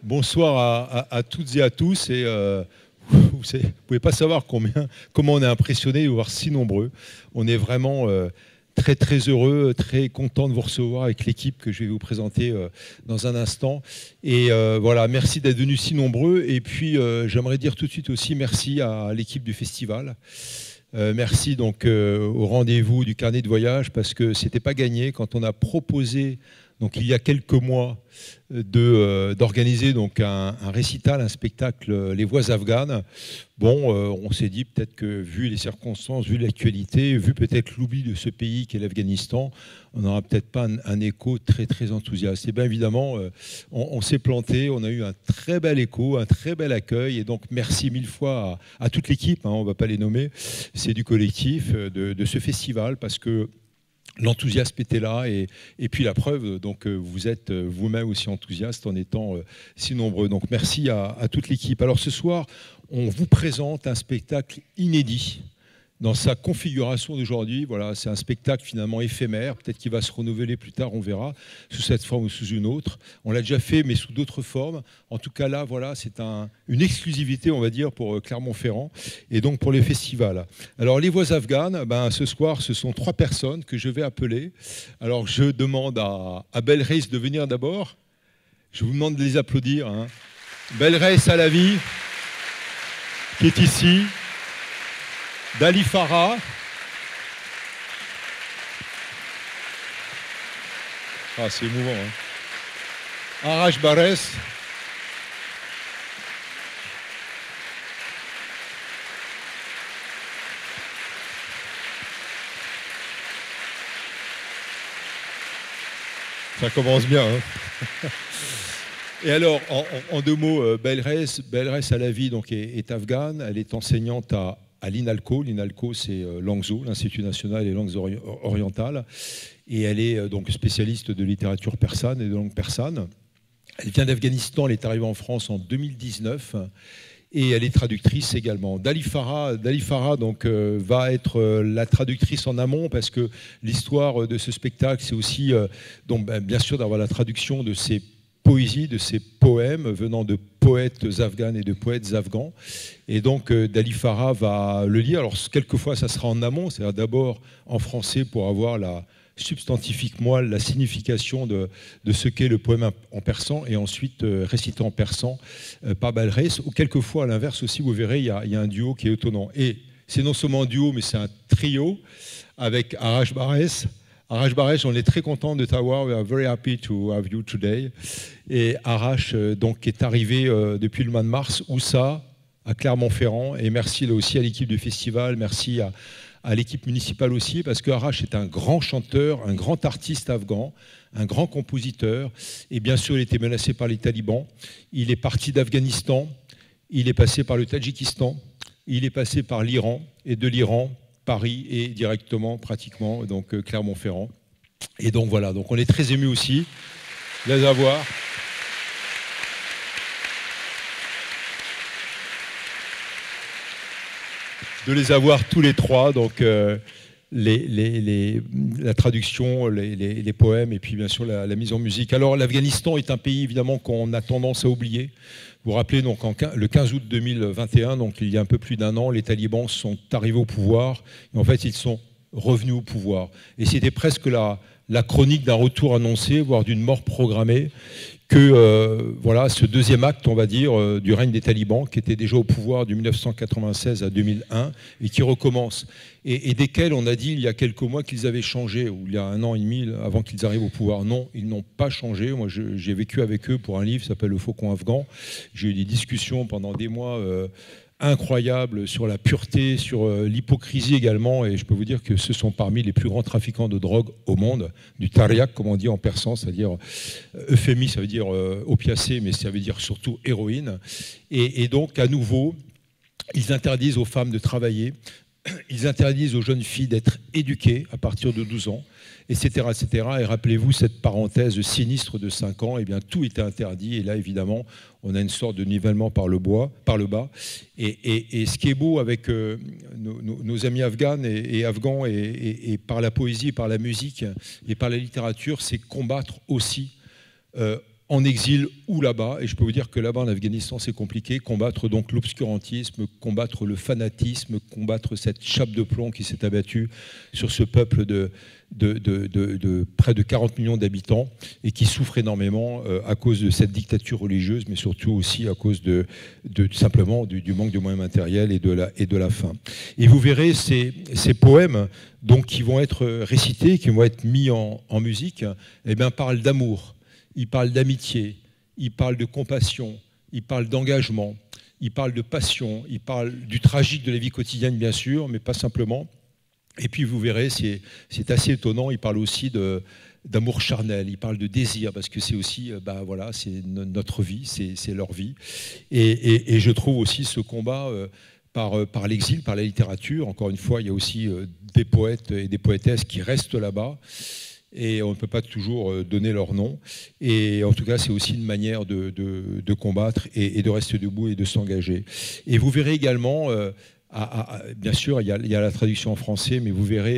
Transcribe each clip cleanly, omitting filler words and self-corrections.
Bonsoir à toutes et à tous. Vous ne pouvez pas savoir comment on est impressionné de vous voir si nombreux. On est vraiment très très heureux, très content de vous recevoir avec l'équipe que je vais vous présenter dans un instant. Et voilà, merci d'être venus si nombreux. Et puis j'aimerais dire tout de suite aussi merci à l'équipe du festival. Merci donc au rendez-vous du carnet de voyage parce que c'était pas gagné quand on a proposé donc il y a quelques mois d'organiser donc un récital, un spectacle Les Voix afghanes. Bon, on s'est dit peut-être que vu les circonstances, vu l'actualité, vu peut-être l'oubli de ce pays qu'est l'Afghanistan, on n'aura peut-être pas un écho très très enthousiaste. Et bien évidemment, on s'est planté, on a eu un très bel écho, un très bel accueil, et donc merci mille fois à toute l'équipe, hein, on ne va pas les nommer, c'est du collectif de ce festival, parce que l'enthousiasme était là et puis la preuve, donc vous êtes vous-même aussi enthousiaste en étant si nombreux. Donc merci à toute l'équipe. Alors ce soir, on vous présente un spectacle inédit dans sa configuration d'aujourd'hui. Voilà, c'est un spectacle finalement éphémère, peut-être qu'il va se renouveler plus tard, on verra, sous cette forme ou sous une autre. On l'a déjà fait, mais sous d'autres formes. En tout cas là, voilà, c'est une exclusivité, on va dire, pour Clermont-Ferrand et donc pour les festivals. Alors les Voix afghanes, ce soir, ce sont 3 personnes que je vais appeler. Alors je demande à Belreis de venir d'abord. Je vous demande de les applaudir. Hein. Belreis Alavi, qui est ici. Dali Farah. Ah, c'est émouvant. Hein. Arash Barès. Ça commence bien. Hein. Et alors, en 2 mots, Belreis Alavi donc, est afghane. Elle est enseignante à l'INALCO. L'INALCO, c'est l'ANGZO, l'Institut national des langues orientales. Et elle est donc spécialiste de littérature persane et de langue persane. Elle vient d'Afghanistan, elle est arrivée en France en 2019. Et elle est traductrice également. Dali Farah donc, va être la traductrice en amont parce que l'histoire de ce spectacle, c'est aussi, donc, bien sûr, d'avoir la traduction de ces poésie, de ces poèmes venant de poètes afghanes et de poètes afghans. Et donc, Dali Farah va le lire. Alors, quelquefois, ça sera en amont, c'est-à-dire d'abord en français pour avoir la substantifique moelle, la signification de ce qu'est le poème en persan, et ensuite récité en persan par Belreis. Ou quelquefois, à l'inverse aussi, vous verrez, il y a un duo qui est étonnant. Et c'est non seulement un duo, mais c'est un trio avec Arash Barès. Arash Barès, on est très content de t'avoir. We are very happy to have you today. Et Arash, donc, est arrivé depuis le mois de mars, où ça, à Clermont-Ferrand. Et merci là aussi à l'équipe du festival, merci à l'équipe municipale aussi, parce que Arash est un grand chanteur, un grand artiste afghan, un grand compositeur. Et bien sûr, il était menacé par les talibans. Il est parti d'Afghanistan, il est passé par le Tadjikistan, il est passé par l'Iran, et de l'Iran, Paris et directement, pratiquement, donc Clermont-Ferrand. Et donc voilà, donc on est très émus aussi de les avoir. De les avoir tous les 3, donc la traduction, les poèmes et puis bien sûr la mise en musique. Alors l'Afghanistan est un pays évidemment qu'on a tendance à oublier. Vous vous rappelez, donc, le 15 août 2021, donc il y a un peu plus d'1 an, les talibans sont arrivés au pouvoir. Et en fait, ils sont revenus au pouvoir. Et c'était presque la chronique d'un retour annoncé, voire d'une mort programmée, que voilà, ce deuxième acte, on va dire, du règne des talibans, qui était déjà au pouvoir de 1996 à 2001, et qui recommence. Et desquels on a dit il y a quelques mois qu'ils avaient changé, ou il y a 1 an et demi avant qu'ils arrivent au pouvoir. Non, ils n'ont pas changé. Moi, j'ai vécu avec eux pour un livre qui s'appelle Le Faucon afghan. J'ai eu des discussions pendant des mois incroyables sur la pureté, sur l'hypocrisie également, et je peux vous dire que ce sont parmi les plus grands trafiquants de drogue au monde, du tariaq, comme on dit en persan, c'est-à-dire euphémie, ça veut dire opiacé, mais ça veut dire surtout héroïne. Et donc, à nouveau, ils interdisent aux femmes de travailler, ils interdisent aux jeunes filles d'être éduquées à partir de 12 ans, etc. etc. Et rappelez-vous cette parenthèse sinistre de 5 ans, eh bien, tout était interdit. Et là, évidemment, on a une sorte de nivellement par le bas. Et ce qui est beau avec nos amis afghans et afghans, et par la poésie, par la musique et par la littérature, c'est combattre aussi en exil ou là-bas. Et je peux vous dire que là-bas, en Afghanistan, c'est compliqué. Combattre donc l'obscurantisme, combattre le fanatisme, combattre cette chape de plomb qui s'est abattue sur ce peuple de près de 40 millions d'habitants et qui souffre énormément à cause de cette dictature religieuse, mais surtout aussi à cause simplement du manque de moyens matériels et de la faim. Et vous verrez ces poèmes donc, qui vont être récités, qui vont être mis en musique, eh bien, parlent d'amour, ils parlent d'amitié, ils parlent de compassion, ils parlent d'engagement, ils parlent de passion, ils parlent du tragique de la vie quotidienne, bien sûr, mais pas simplement. Et puis vous verrez, c'est assez étonnant, il parle aussi d'amour charnel, il parle de désir, parce que c'est aussi, voilà, c'est notre vie, c'est leur vie. Et je trouve aussi ce combat par l'exil, par la littérature. Encore une fois, il y a aussi des poètes et des poétesses qui restent là-bas, et on ne peut pas toujours donner leur nom. Et en tout cas, c'est aussi une manière de combattre et de rester debout et de s'engager. Et vous verrez également... bien sûr, il y a la traduction en français, mais vous verrez,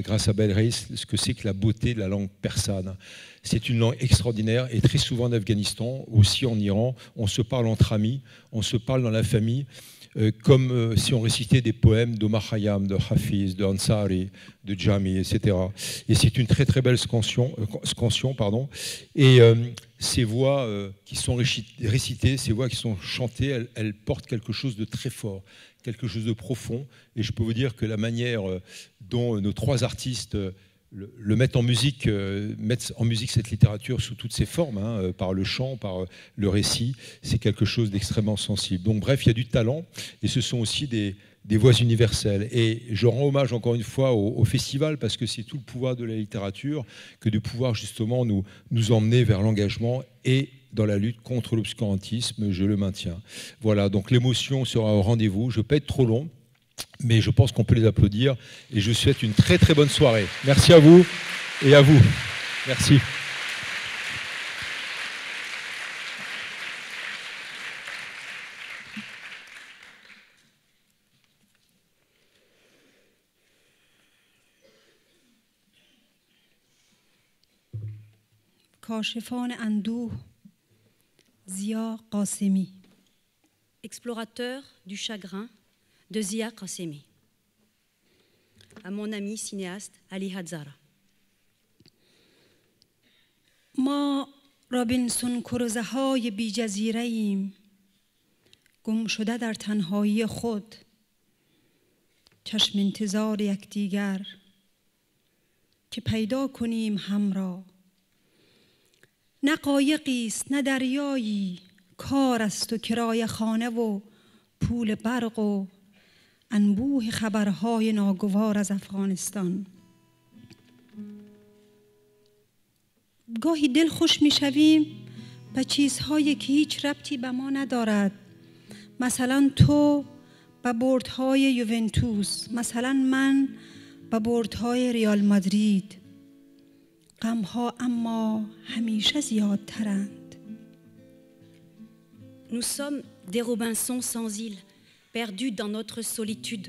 grâce à Belreis, ce que c'est que la beauté de la langue persane. C'est une langue extraordinaire, et très souvent en Afghanistan, aussi en Iran, on se parle entre amis, on se parle dans la famille, comme si on récitait des poèmes d'Omar Khayyam, de Hafiz, de Ansari, de Jami, etc. Et c'est une très très belle scansion, et ces voix qui sont récitées, ces voix qui sont chantées, elles portent quelque chose de très fort, quelque chose de profond, et je peux vous dire que la manière dont nos trois artistes mettent en musique cette littérature sous toutes ses formes, par le chant, par le récit, c'est quelque chose d'extrêmement sensible. Donc bref, il y a du talent, et ce sont aussi des voix universelles. Et je rends hommage encore une fois au festival, parce que c'est tout le pouvoir de la littérature que de pouvoir justement nous emmener vers l'engagement et dans la lutte contre l'obscurantisme, je le maintiens. Voilà, donc l'émotion sera au rendez-vous. Je ne vais pas être trop long, mais je pense qu'on peut les applaudir. Et je vous souhaite une très très bonne soirée. Merci à vous et à vous. Merci. کاشفان اندوه Zia Qasemi. Explorateur du chagrin de Zia Qasemi. À mon ami cinéaste Ali Hazara. ما رابینسون کروزه های بی جزیره ایم، گم شده در تنهایی خود، چشم انتظار یکدیگر که پیدا کنیم هم را. نه قایقی است نه دریایی، کار است و کرایه خانه و پول برق و انبوه خبرهای ناگوار از افغانستان. گاهی دل خوش می شویم به چیزهایی که هیچ ربطی به ما ندارد، مثلا تو به بردهای یوونتوس، مثلا من به بردهای ریال مادرید. غمها اما همیشه زیادترند. Nous sommes des Robinson sans île, perdus dans notre solitude,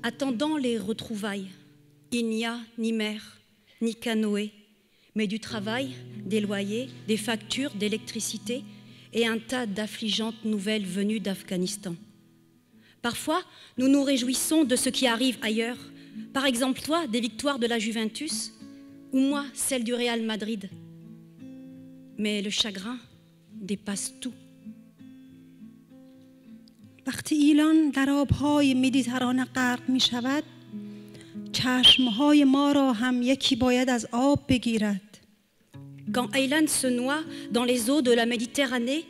attendant les retrouvailles. Il n'y a ni mer, ni canoë, mais du travail, des loyers, des factures d'électricité et un tas d'affligeantes nouvelles venues d'Afghanistan. Parfois, nous nous réjouissons de ce qui arrive ailleurs. Par exemple, toi, des victoires de la Juventus, ou moi, celle du Real Madrid. Mais le chagrin dépasse tout. وقتی ایران در آبهای مدیترانه غرق می شود، چشمهای ما را هم یکی باید از آب بگیرد. Quand Aylan se noie dans les eaux de la Méditerranée,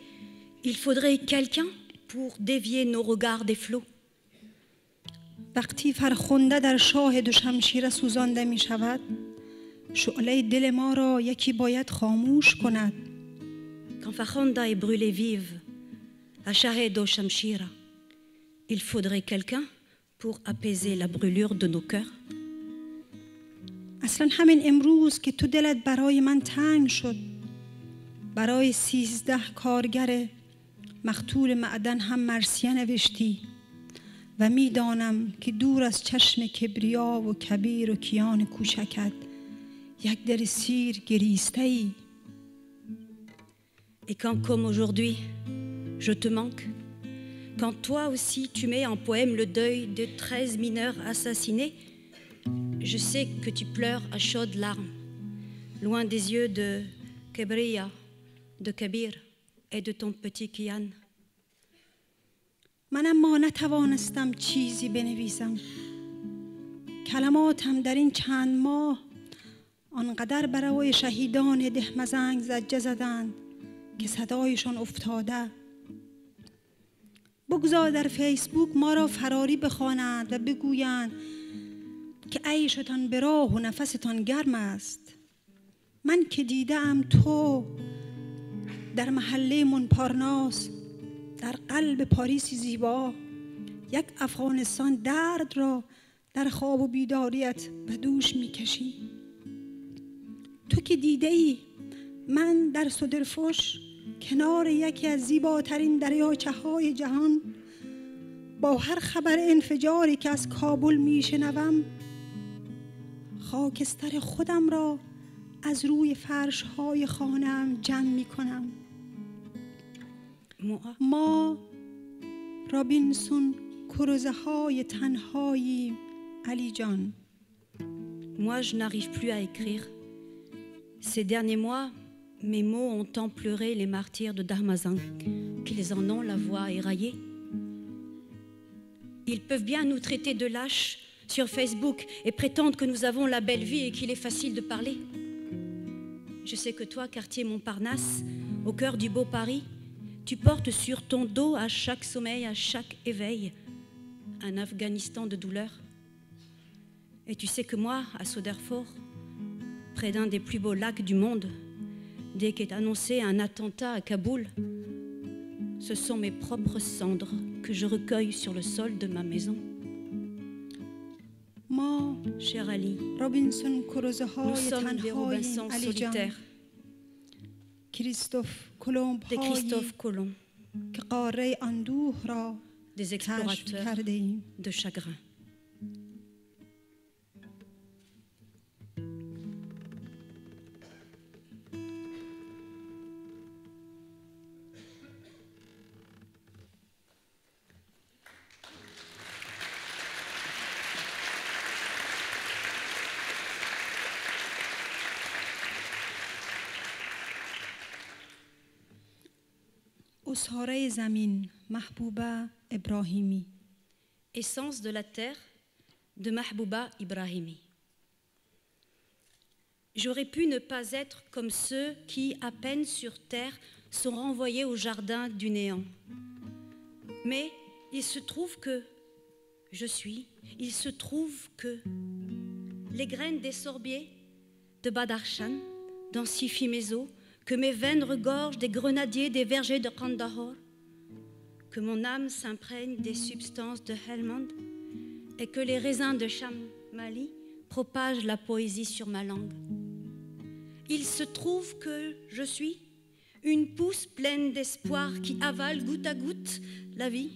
il faudrait quelqu'un pour dévier nos regards des flots. وقتی فرخنده در شاهد و شمشیر سوزانده می شود، شعله دل ما را یکی باید خاموش کند. Quand Farkhonda est brûlée vive à Shahed o Shamshira, il faudrait quelqu'un pour apaiser la brûlure de nos cœurs. اصلا همین امروز که تو دلت برای من تنگ شد، برای 13 کارگر مقتول معدن هم مرثیه نوشتی و میدانم که دور از چشم کبریا و کبیر و کیان کوچکت یک دل سیر گریسته ای. Et quand, comme aujourd'hui, je te manque, quand toi aussi tu mets en poème le deuil de 13 mineurs assassinés, je sais que tu pleures à chaudes larmes, loin des yeux de Kebriya, de Kabir et de ton petit Kian. من اما نتوانستم چیزی بنویسم. کلماتم در این چند ماه آنقدر برای شهیدان دهمزنگ زجه زدند که صدایشان افتاده. بگذار در فیسبوک ما را فراری بخوانند و بگویند که عیشتان به راه و نفستان گرم است. من که دیدم تو در محله مونپارناس در قلب پاریسی زیبا یک افغانستان درد را در خواب و بیداریت به دوش میکشی. تو که دیده ای من در صدرفش کنار یکی از زیباترین دریاچه های جهان با هر خبر انفجاری که از کابل میشنوم خاکستر خودم را از روی فرش های خانه‌ام جمع میکنم. ما رابینسون کروزه های تنهاییم علی جان. Moi, je n'arrive plus à écrire. Ces derniers mois, mes mots ont tant pleuré les martyrs de Darmazan qu'ils en ont la voix éraillée. Ils peuvent bien nous traiter de lâches sur Facebook et prétendre que nous avons la belle vie et qu'il est facile de parler. Je sais que toi, quartier Montparnasse, au cœur du beau Paris, tu portes sur ton dos à chaque sommeil, à chaque éveil, un Afghanistan de douleur. Et tu sais que moi, à Söderfors, près d'un des plus beaux lacs du monde, dès qu'est annoncé un attentat à Kaboul, ce sont mes propres cendres que je recueille sur le sol de ma maison. Cher Ali, nous sommes des Robinson solitaires, des Christophe Colomb, des explorateurs de chagrin. اساره زمین محبوبه ابراهیمی. Essence de la terre de Mahbouba Ibrahimi. J'aurais pu ne pas être comme ceux qui, à peine sur terre, sont renvoyés au jardin du néant. Mais il se trouve que il se trouve que les graines des sorbiers de Badakhshan, dans Sifi-Mezo, que mes veines regorgent des grenadiers des vergers de Kandahar, que mon âme s'imprègne des substances de Helmand et que les raisins de Chamali propagent la poésie sur ma langue. Il se trouve que je suis une pousse pleine d'espoir qui avale goutte à goutte la vie.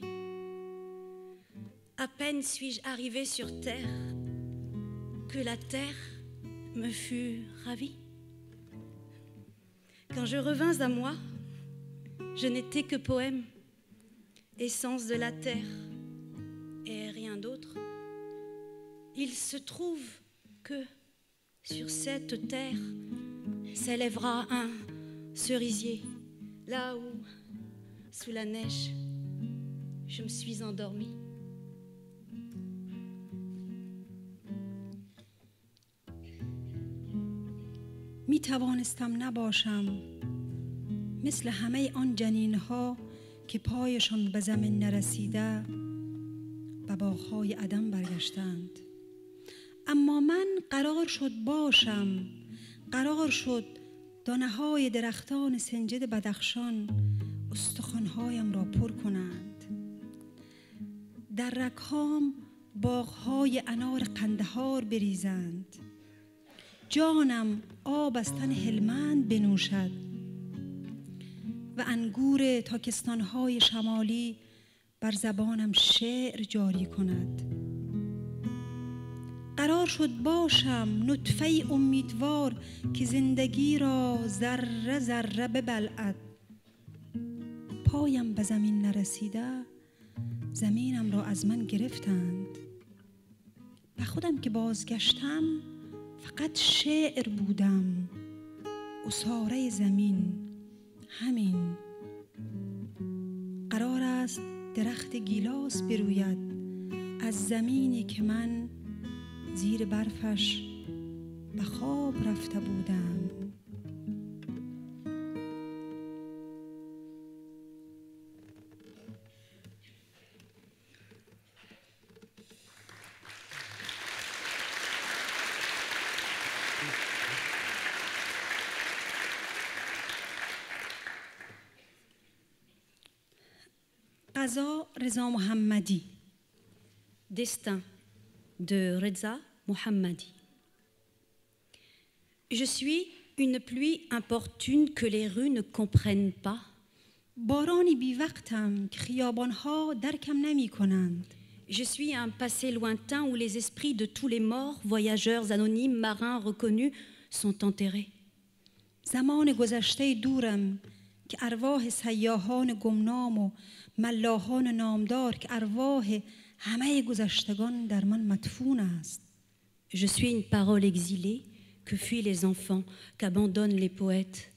À peine suis-je arrivée sur terre que la terre me fut ravie. Quand je revins à moi, je n'étais que poème, essence de la terre et rien d'autre. Il se trouve que sur cette terre s'élèvera un cerisier, là où, sous la neige, je me suis endormie. می توانستم نباشم مثل همه آن جنین ها که پایشان به زمین نرسیده به باغ‌های عدم برگشتند. اما من قرار شد باشم، قرار شد دانه های درختان سنجد بدخشان استخوان‌هایم را پر کنند. در رگ‌هام باغ‌های انار قندهار بریزند. جانم آب از تن هلمند بنوشد و انگور تاکستان‌های شمالی بر زبانم شعر جاری کند. قرار شد باشم نطفه امیدوار که زندگی را ذره ذره ببلعد پایم به زمین نرسیده زمینم را از من گرفتند. به خودم که بازگشتم فقط شعر بودم، اساره زمین همین. قرار است درخت گیلاس بروید از زمینی که من زیر برفش به خواب رفته بودم. Qaza Reza Mohammadi. Destin de Reza Mohammadi. Je suis une pluie importune que les rues ne comprennent pas. بارانی بی وقتم که خیابانها درکم نمی کنند. Je suis un passé lointain où les esprits de tous les morts, voyageurs anonymes, marins reconnus, sont enterrés. زمان گذشته دورم که ارواح سیاحان گمنام و ملاحان نامدار که ارواح همه گذشتگان در من مدفون است. Je suis une parole exilée que fuient les enfants, qu'abandonnent les poètes.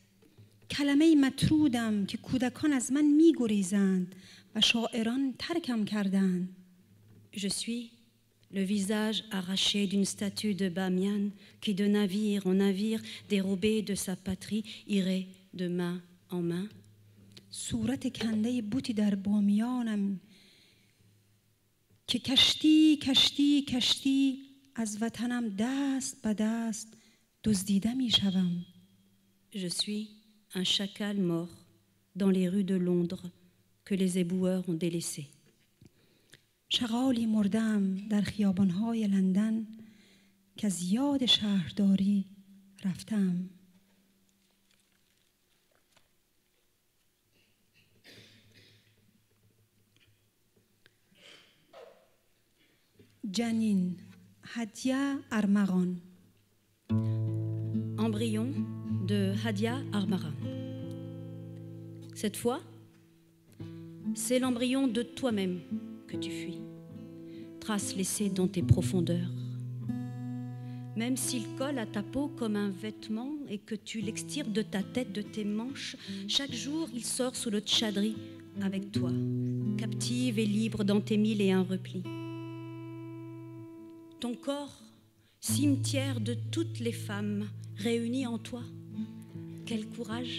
کلمه مطرودم که کودکان از من می گریزند و شاعران ترکم کردند. Je suis le visage arraché d'une statue de Bamiyan qui de navire en navire, dérobé de sa patrie, irait de main en main. صورت کنده بوتی در بامیانم که کشتی کشتی کشتی از وطنم دست به دست دزدیده می شوم. Je suis un chacal mort dans les rues de Londres que les éboueurs ont délaissé. شغالی مردم در خیابانهای لندن که از یاد شهرداری رفتم. جنین هدیه ارمغان. Embryon de Hadia Armaran. Cette fois, c'est l'embryon de toi-même que tu fuis, trace laissée dans tes profondeurs. Même s'il colle à ta peau comme un vêtement et que tu l'extires de ta tête, de tes manches, chaque jour il sort sous le tchadri avec toi, captive et libre dans tes mille et un replis. Ton corps, cimetière de toutes les femmes réunies en toi. Quel courage!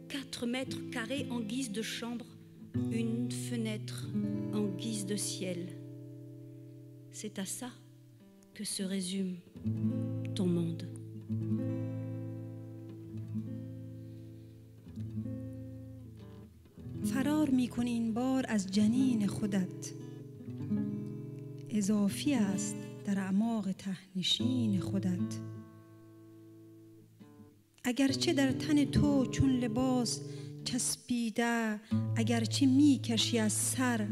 4 mètres carrés en guise de chambre, une fenêtre en guise de ciel. C'est à ça que se résume ton monde. فرار می‌کنی این بار از جنین خودت. اضافی است در اعماق ته‌نشین خودت. اگرچه در تن تو چون لباس چسبیده، اگرچه می‌کشی از سر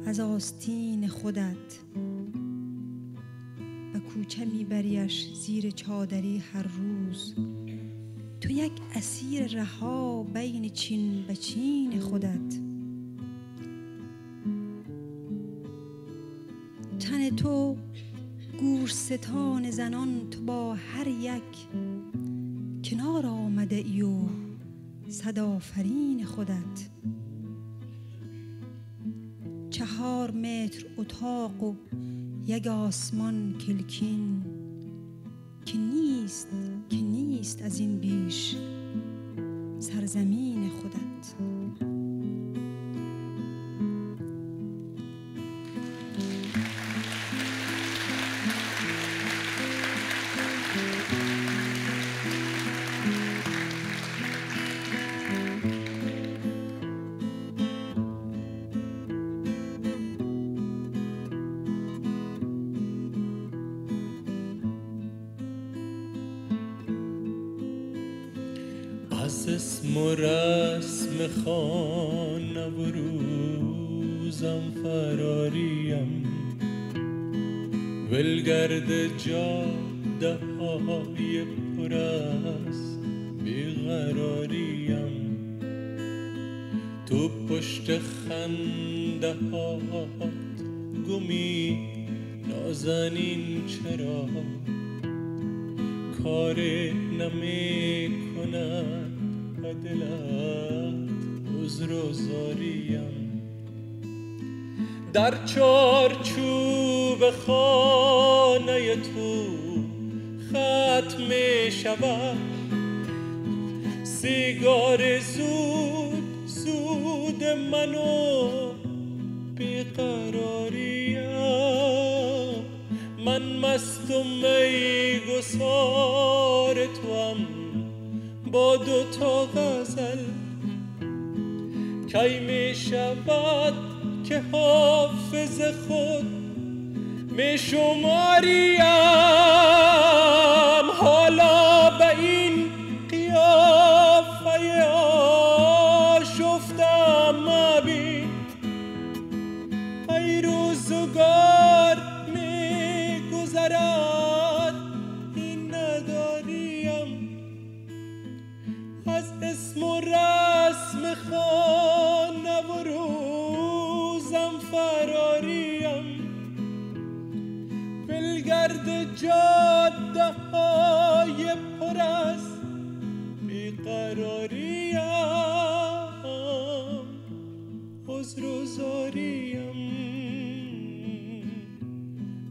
از آستین خودت، به کوچه میبریش زیر چادری هر روز. تو یک اسیر رها بین چین به چین خودت. تن تو گورستان زنان، تو با هر یک کنار آمده ای و صدافرین خودت. 4 متر اتاق و یک آسمان کلکین که نیست از این بیش سرزمین خودت. از اسم و رسم خانه و روزم فراریم، ولگرد جاده های پر از بیقراریم. تو تو پشت خنده هات گمی نازنین چرا کار نمی کند به دلت عذر و زاریم در چارچوب خانه تو ختم می شود سیگار زود منو بیقراریم من مست و میگسار توام با 2 غزل کی می شود که حافظ خود می شماریم حالا به این قیافه آشفتم مبین ای روزگار می گذرد این نداریم از اسم و رسم خانه و روزم فراریم ولگرد جاده های پر از بیقراریم عذر و زاریم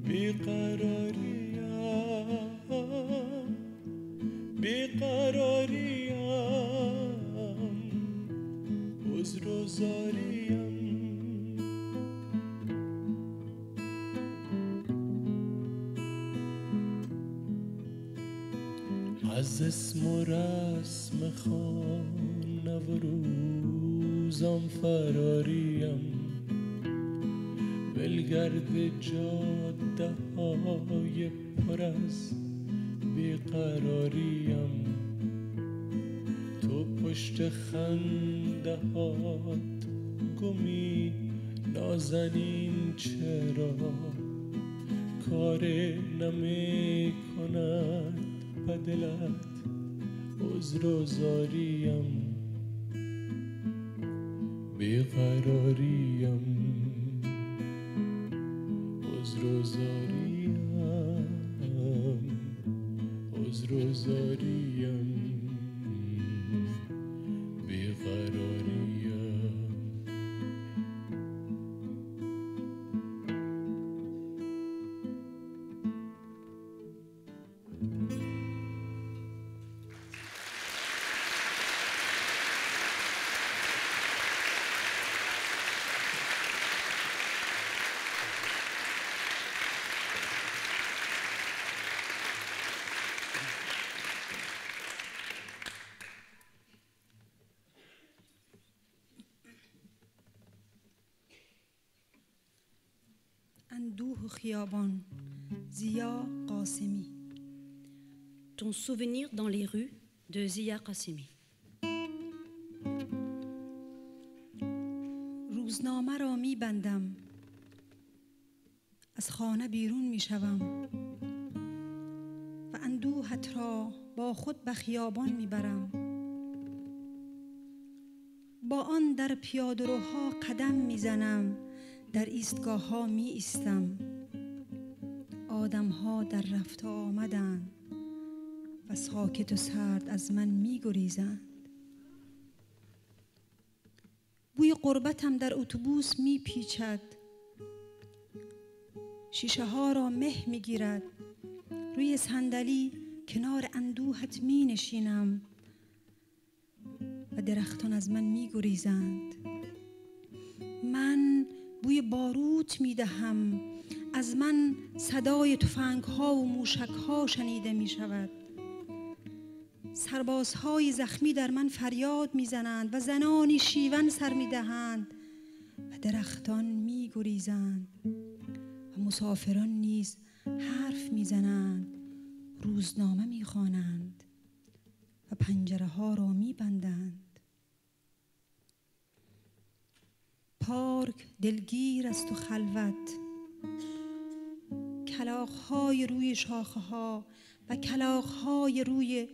بیقراریم عذر و زاریم از اسم و رسم خانه و روزم فراریم ولگرد جاده های پر از بیقراریم تو پشت خنده هات گمی نازنین چرا کار نمی کند به دلت عذر و زاریم بیقراریم عذر و زاریم عذر و زاریم بیقراریم اندوه خیابان زیا قاسمی Ton souvenir dans les rues de Zia Qasemi. روزنامه را می بندم از خانه بیرون می شوم و اندوهت را با خود به خیابان می برم با آن در پیاده‌روها قدم می زنم در ایستگاه ها می ایستم آدم ها در رفت آمدند و ساکت و سرد از من می گریزند بوی غربتم در اتوبوس می پیچد شیشه ها را مه می گیرد روی صندلی کنار اندوهت می نشینم و درختان از من می گریزند من بوی باروت می دهم از من صدای تفنگ ها و موشک ها شنیده می شود سربازهای زخمی در من فریاد می زنند و زنانی شیون سر می دهند و درختان می گریزند و مسافران نیز حرف می زنند روزنامه می خوانند و پنجره ها را می بندند پارک دلگیر است و خلوت کلاغ‌های روی شاخه‌ها و کلاغ‌های روی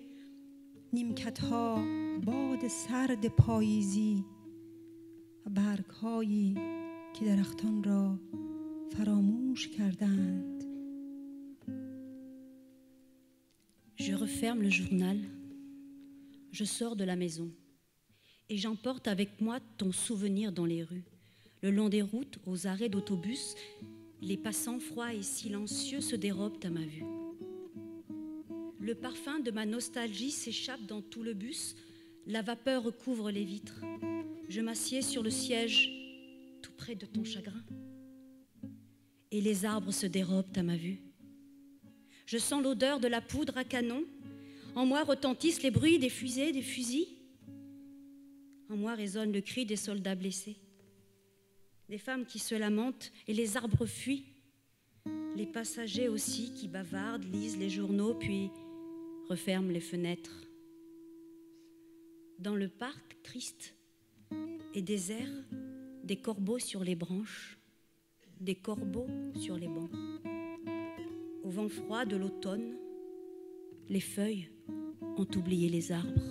نیمکت‌ها باد سرد پاییزی و برگ‌هایی که درختان را فراموش کردند. Je referme le journal, je sors de la maison et j'emporte avec moi ton souvenir dans les rues. Le long des routes, aux arrêts d'autobus, les passants froids et silencieux se dérobent à ma vue. Le parfum de ma nostalgie s'échappe dans tout le bus, la vapeur recouvre les vitres. Je m'assieds sur le siège tout près de ton chagrin et les arbres se dérobent à ma vue. Je sens l'odeur de la poudre à canon. En moi retentissent les bruits des fusées, des fusils. En moi résonne le cri des soldats blessés. Des femmes qui se lamentent et les arbres fuient. Les passagers aussi qui bavardent, lisent les journaux puis referment les fenêtres. Dans le parc triste et désert, des corbeaux sur les branches, des corbeaux sur les bancs. Au vent froid de l'automne, les feuilles ont oublié les arbres.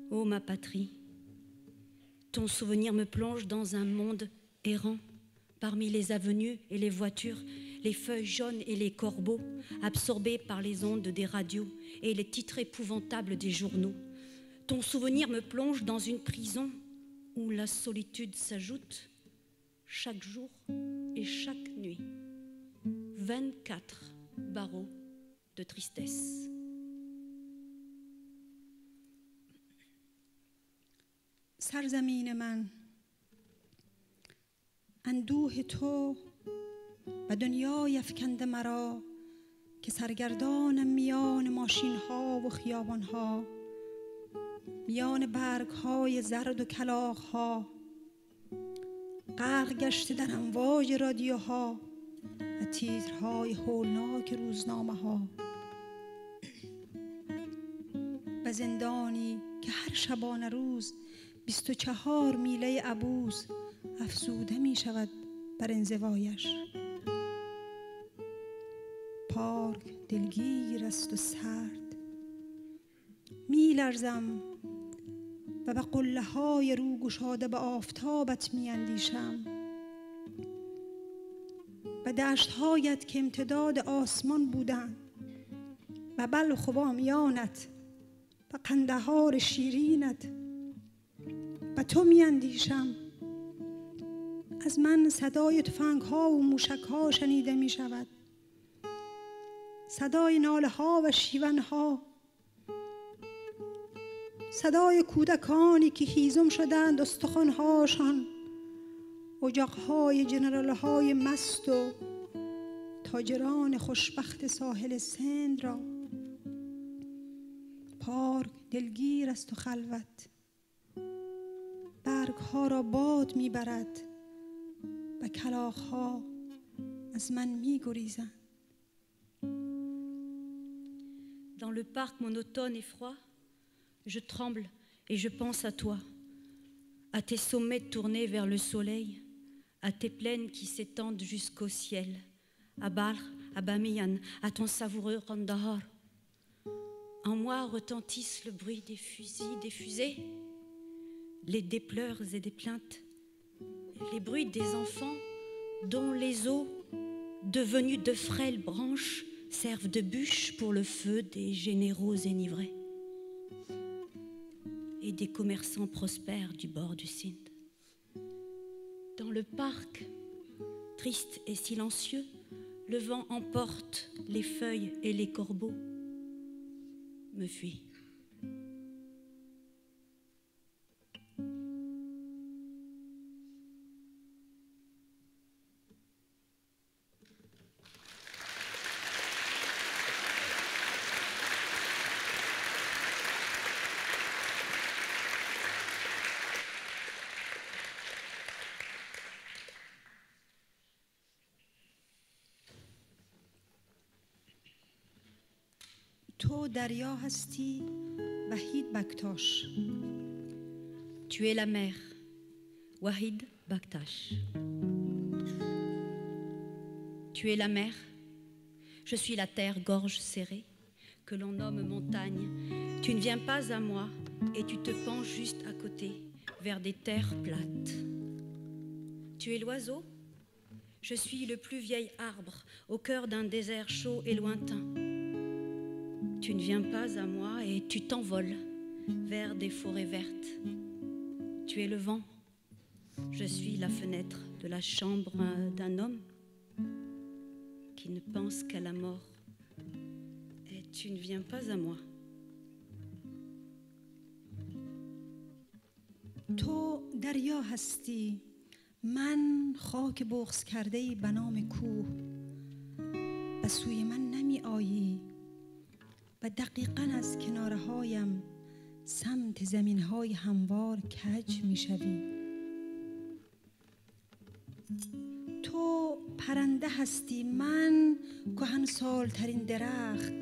Ô ma patrie, ton souvenir me plonge dans un monde errant, parmi les avenues et les voitures, les feuilles jaunes et les corbeaux, absorbés par les ondes des radios et les titres épouvantables des journaux. Ton souvenir me plonge dans une prison où la solitude s'ajoute chaque jour et chaque nuit. 24 barreaux de tristesse. سرزمین من، اندوه تو و دنیای افکنده مرا که سرگردانم میان ماشین ها و خیابان ها، میان برگ های زرد و کلاغ ها، غرق گشته در امواج رادیوها و تیترهای هولناک روزنامه ها، و زندانی که هر شبانه روز 24 میله عبوس افزوده می شود بر انزوایش. پارک دلگیر است و سرد، می لرزم و به قله های رو گشاده به آفتابت می اندیشم، و دشت هایت که امتداد آسمان بودند و بلخ و بامیانت و قندهار شیرینت. و تو می اندیشم از من صدای تفنگ ها و موشک ها شنیده می شود، صدای ناله ها و شیون ها، صدای کودکانی که هیزم شدند استخوان هاشان، اجاق های جنرال های مست و تاجران خوشبخت ساحل سند را. پارک دلگیر است و خلوت، برگ ها را باد می برد و کلاغ ها از من می گریزند. Dans le parc monotone et froid, je tremble et je pense à toi, à tes sommets tournés vers le soleil, à tes plaines qui s'étendent jusqu'au ciel, à Balkh, à Bamiyan, à ton savoureux Kandahar. En moi retentissent le bruit des fusils, des fusées, des pleurs et des plaintes, les bruits des enfants dont les os, devenus de frêles branches, servent de bûches pour le feu des généraux énivrés et des commerçants prospères du bord du Sindh. Dans le parc, triste et silencieux, le vent emporte les feuilles et les corbeaux me fuient. تو دریا هستی وحید بکتاش. Tu es la mer, Wahid Baktash. Tu es la mer, je suis la terre gorge serrée, que l'on nomme montagne. Tu ne viens pas à moi, et tu te penches juste à côté, vers des terres plates. Tu es l'oiseau, je suis le plus vieil arbre au cœur d'un désert chaud et lointain. Tu ne viens pas à moi et tu t'envoles vers des forêts vertes. Tu es le vent, je suis la fenêtre de la chambre d'un homme qui ne pense qu'à la mort. Et tu ne viens pas à moi. تو دریا هستی، من خاک بغض کرده‌ای به نام کوه. به سوی من نمی آیی و دقیقاً از کناره هایم سمت زمین های هموار کج می شوی. تو پرنده هستی، من کهنسال ترین درخت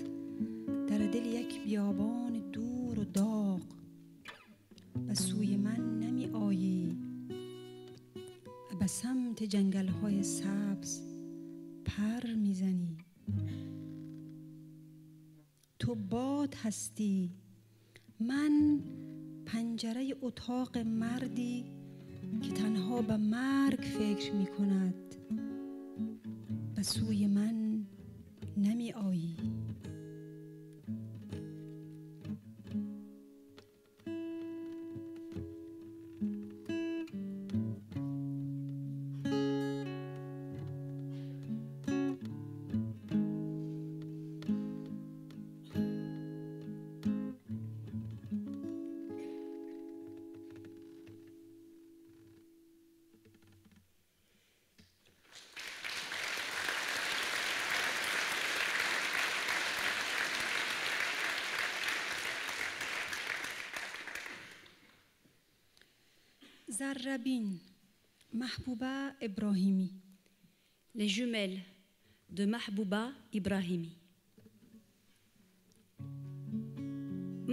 در دل یک بیابان دور و داغ. به سوی من نمی آیی و به سمت جنگل های سبز پر می زنی. تو باد هستی، من پنجره اتاق مردی که تنها به مرگ فکر می کند. به سوی من نمی آیی. Zarrabine, Mahbouba Ibrahimi. Les jumelles de Mahbouba Ibrahimi.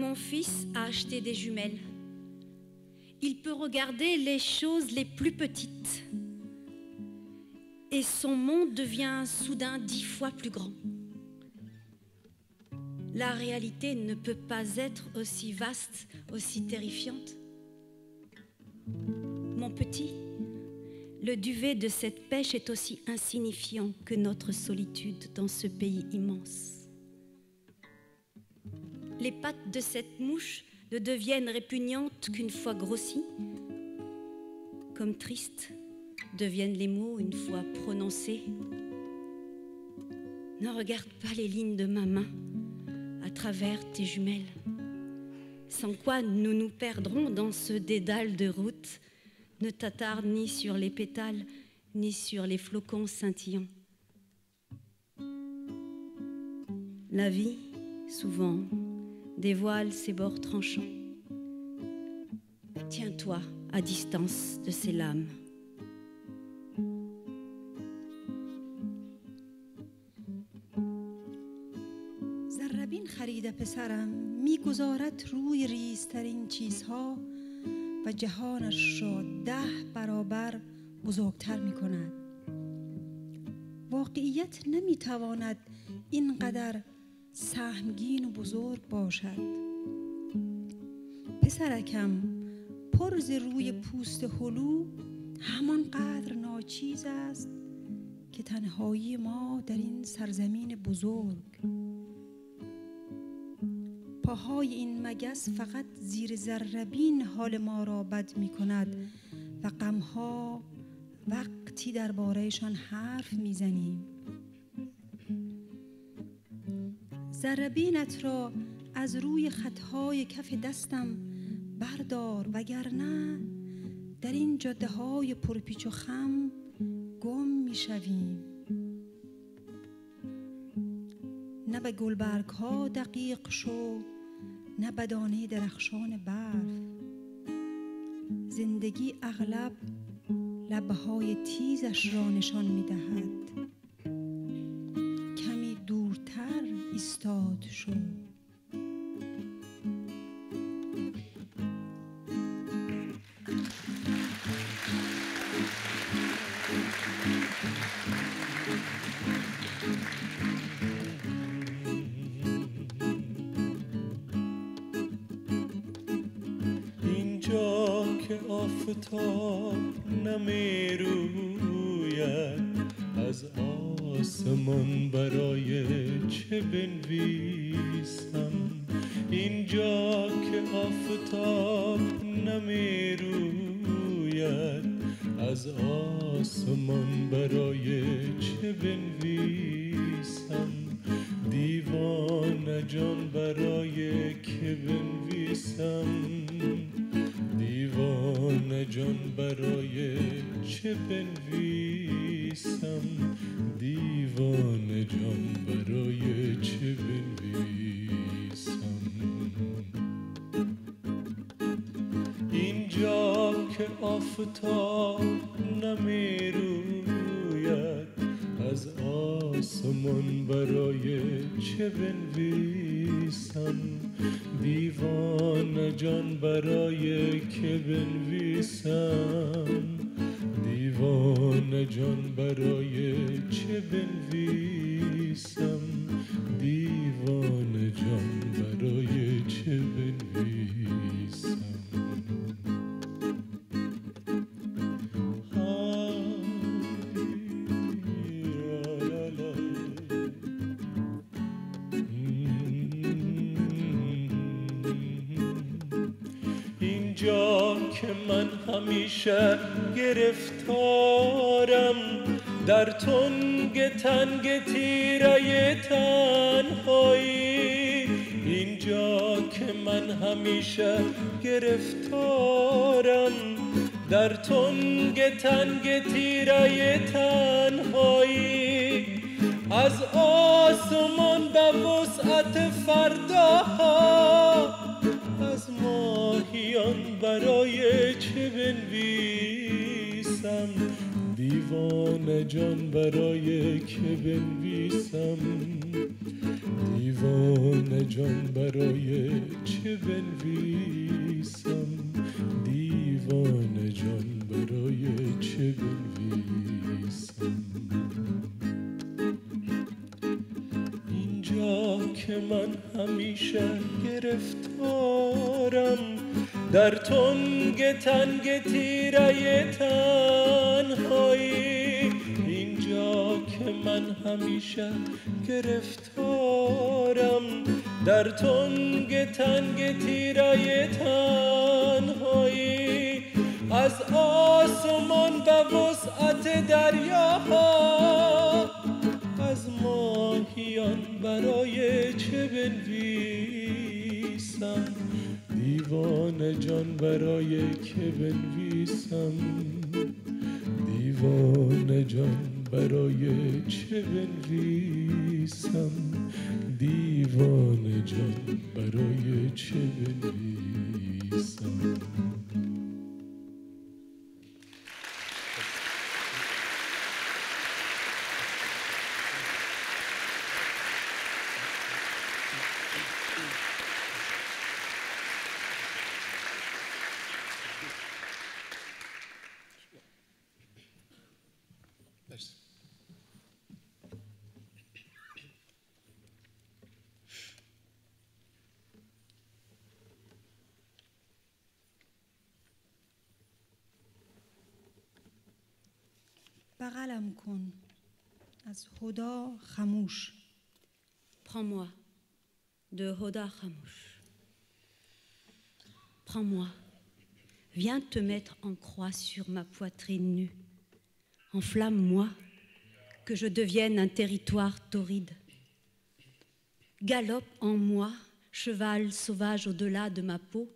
Mon fils a acheté des jumelles. Il peut regarder les choses les plus petites. Et son monde devient soudain 10 fois plus grand. La réalité ne peut pas être aussi vaste, aussi terrifiante. Mon petit, le duvet de cette pêche est aussi insignifiant que notre solitude dans ce pays immense. Les pattes de cette mouche ne deviennent répugnantes qu'une fois grossies, comme tristes deviennent les mots une fois prononcés. Ne regarde pas les lignes de ma main à travers tes jumelles, sans quoi nous nous perdrons dans ce dédale de route. Ne t'attarde ni sur les pétales, ni sur les flocons scintillants. La vie, souvent, dévoile ses bords tranchants. Tiens-toi à distance de ces lames. زربین خریده پسرم، میگذارد روی ریزترین چیزها و جهانش را 10 برابر بزرگتر می کند. واقعیت نمی تواند اینقدر سهمگین و بزرگ باشد. پسرکم، پر ز روی پوست هلو همانقدر ناچیز است که تنهایی ما در این سرزمین بزرگ. پاهای این مگس فقط زیر ذره‌بین حال ما را بد می کند و غمها وقتی دربارهشان حرف می زنیم. ذره‌بینت را از روی خطهای کف دستم بردار، وگرنه در این جاده های پرپیچ و خم گم می شویم. نه به گلبرگ ها دقیق شو، نه به دانه درخشان برف. زندگی اغلب لبهای تیزش را نشان می دهد. کمی دورتر ایستاد شو. که آفتاب نمی روید از آسمان برای چه بنویسم اینجا که آفتاب نمی روید از آسمان برای چه بنویسم دیوانه جان برای که بنویسم دیوانه جان برای چه بنویسم دیوانه جان برای چه بنویسم اینجا که آفتاب نمی روید از آسمان برای چه بنویسم دیوانه جان برای که بنویسم دیوانه جان برای چه بنویسم دیوانه جان برای چه بنویسم اینجا که من همیشه گرفتارم در تنگ تنگ تیره تنهایی اینجا که من همیشه گرفتارم در تنگ تنگ تیره تنهایی از آسمان به وسعت فرداها از ماهیان برای چه بنویسم دیوانه جان برای که بنویسم دیوانه جان برای چه بنویسم دیوانه جان برای چه بنویسم اینجا که من همیشه گرفتارم در تنگ تنگ تیره تنهایی اینجا که من همیشه گرفتارم در تنگ تنگ تیره تنهایی از آسمان به وسعت دریاها از ماهیان برای چه بنویسم دیوانه جان برای که بنویسم دیوانه جان برای چه بنویسم دیوانه جان برای چه بنویسم بغلم کن از هدا خموش. Prends-moi de Hoda Khamouch. Prends-moi, viens te mettre en croix sur ma poitrine nue. Enflamme-moi, que je devienne un territoire torride. Galope en moi, cheval sauvage au-delà de ma peau,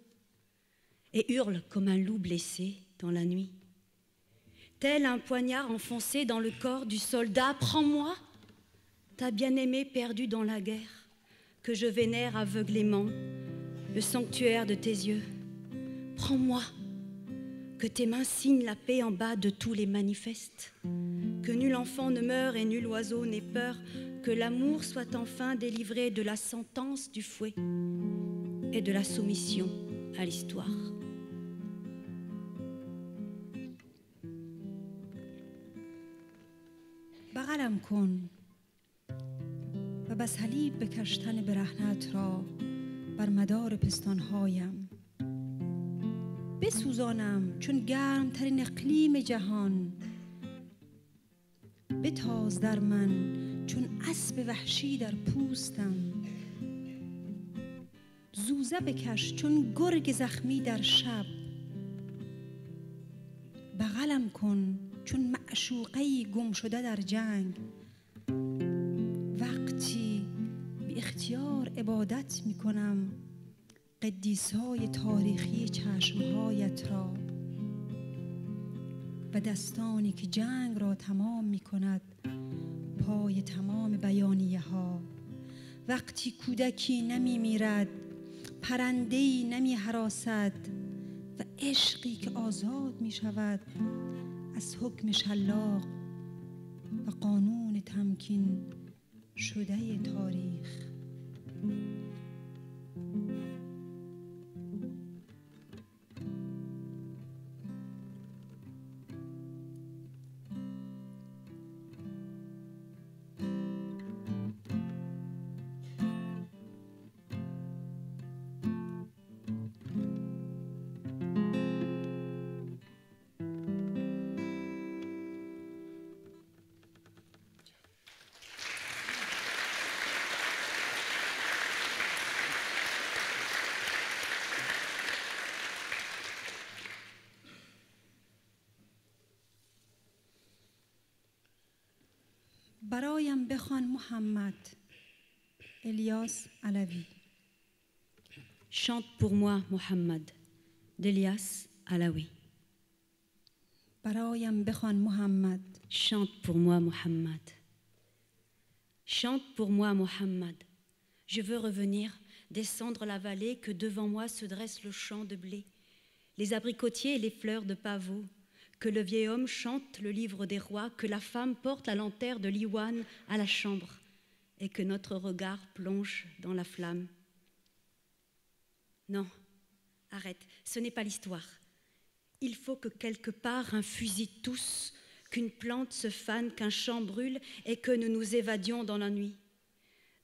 et hurle comme un loup blessé dans la nuit. Tel un poignard enfoncé dans le corps du soldat, prends-moi, ta bien-aimée perdue dans la guerre, que je vénère aveuglément, le sanctuaire de tes yeux. Prends-moi, que tes mains signent la paix en bas de tous les manifestes, que nul enfant ne meure et nul oiseau n'ait peur, que l'amour soit enfin délivré de la sentence du fouet et de la soumission à l'histoire. بغلم کن و بس صلیب بکشتن برهنت را بر مدار پستانهایم بسوزانم چون گرمترین اقلیم جهان، بتاز در من چون اسب وحشی در پوستم، زوزه بکش چون گرگ زخمی در شب، بغلم کن چون معشوقه‌ای گم شده در جنگ، وقتی بی اختیار عبادت می کنم قدیس‌های تاریخی چشمهایت را و دستانی که جنگ را تمام می کند پای تمام بیانیه ها، وقتی کودکی نمی میرد، پرنده‌ای نمی هراسد و عشقی که آزاد می شود از حکم شلاق و قانون تمکین شده تاریخ. برایم بخوان محمد. الیاس علوی. Chante pour moi, Mohammed, d'Elias Alaoui. برایم بخوان محمد. Chante pour moi, Mohammed. Chante pour moi, Mohammed. Je veux revenir, descendre la vallée, que devant moi se dresse le champ de blé, les abricotiers et les fleurs de pavot, que le vieil homme chante le livre des rois, que la femme porte la lanterne de l'iwan à la chambre, et que notre regard plonge dans la flamme. Non, arrête, ce n'est pas l'histoire. Il faut que quelque part un fusil tousse, qu'une plante se fane, qu'un champ brûle et que nous nous évadions dans la nuit.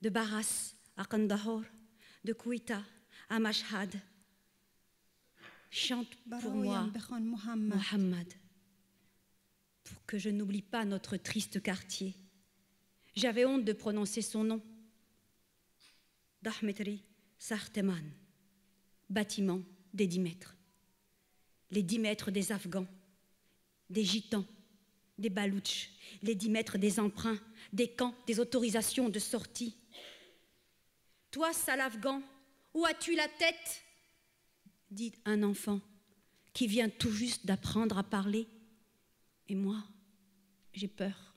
De Barras à Kandahar, de Kouita à Mashhad. Chante pour moi, Mohammed, pour que je n'oublie pas notre triste quartier. J'avais honte de prononcer son nom. Dahmetri Sarteman. Bâtiment des 10 mètres. Les 10 mètres des Afghans, des Gitans, des Baloutches, les 10 mètres des emprunts, des camps, des autorisations de sortie. Toi, sale Afghan, où as-tu la tête? Dit un enfant qui vient tout juste d'apprendre à parler. Et moi, j'ai peur.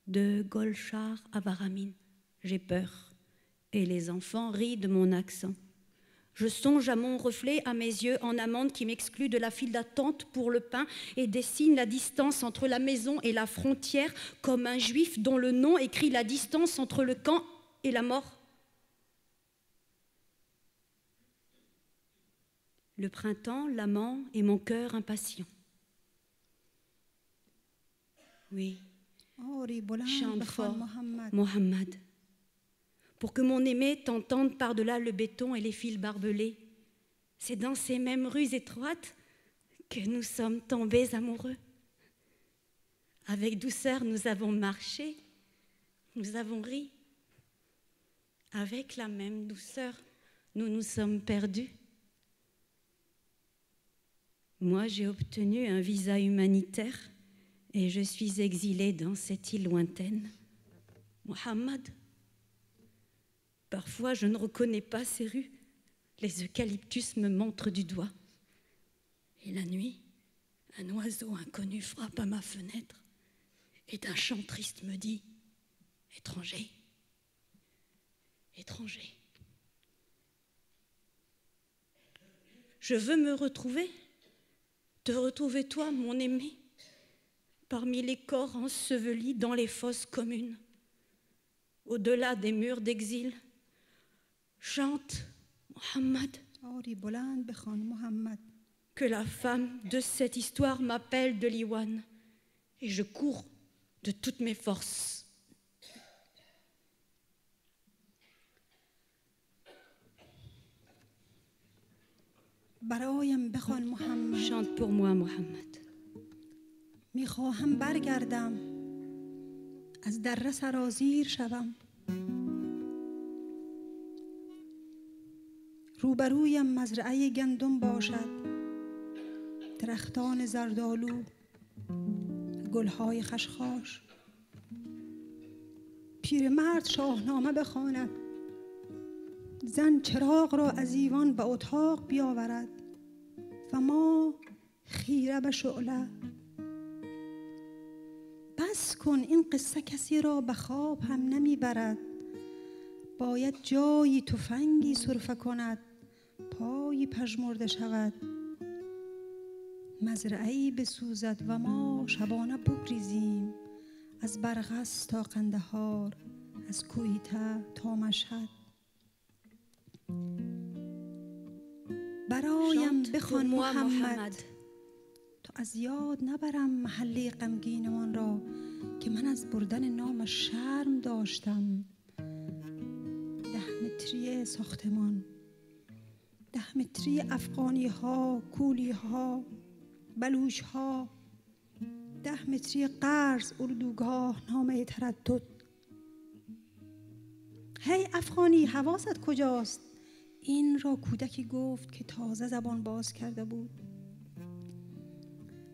De Golchar à Varamin, j'ai peur. Et les enfants rient de mon accent. Je songe à mon reflet, à mes yeux en amande qui m'exclut de la file d'attente pour le pain et dessine la distance entre la maison et la frontière comme un juif dont le nom écrit la distance entre le camp et la mort. Le printemps, l'amant et mon cœur impatient. Oui, chante fort, Mohammed. Pour que mon aimé t'entende par-delà le béton et les fils barbelés. C'est dans ces mêmes rues étroites que nous sommes tombés amoureux. Avec douceur, nous avons marché, nous avons ri. Avec la même douceur, nous nous sommes perdus. Moi, j'ai obtenu un visa humanitaire et je suis exilée dans cette île lointaine. Mohammed, parfois, je ne reconnais pas ces rues. Les eucalyptus me montrent du doigt. Et la nuit, un oiseau inconnu frappe à ma fenêtre et d'un chant triste me dit « Étranger, étranger ». Je veux me retrouver, te retrouver toi, mon aimé, parmi les corps ensevelis dans les fosses communes, au-delà des murs d'exil. Chante, Mohammed. Que la femme de cette histoire m'appelle de l'Iwan et je cours de toutes mes forces. برایم بخوان محمد. Chante pour moi, Mohammed. میخواهم برگردم از دره سرازیر شوم، روبرویم مزرعه گندم باشد، درختان زردآلو، گلهای خشخاش. پیرمرد شاهنامه بخواند، زن چراغ را از ایوان به اتاق بیاورد و ما خیره به شعله. بس کن، این قصه کسی را به خواب هم نمیبرد. باید جایی تفنگی سرفه کند، پایی پژمرده شود، مزرعه‌ای بسوزد و ما شبانه بگریزیم از برغس تا قندهار، از کویته تا مشهد. برایم Chante pour بخوان moi, محمد، Mohammed. تا از یاد نبرم محله غمگینمان را که من از بردن نامش شرم داشتم. 10 متری ساختمان، 10 متری افغانی ها، کولی ها، بلوچ ها، 10 متری قرض، اردوگاه، نامه تردد. هی افغانی، حواست کجاست؟ این را کودکی گفت که تازه زبان باز کرده بود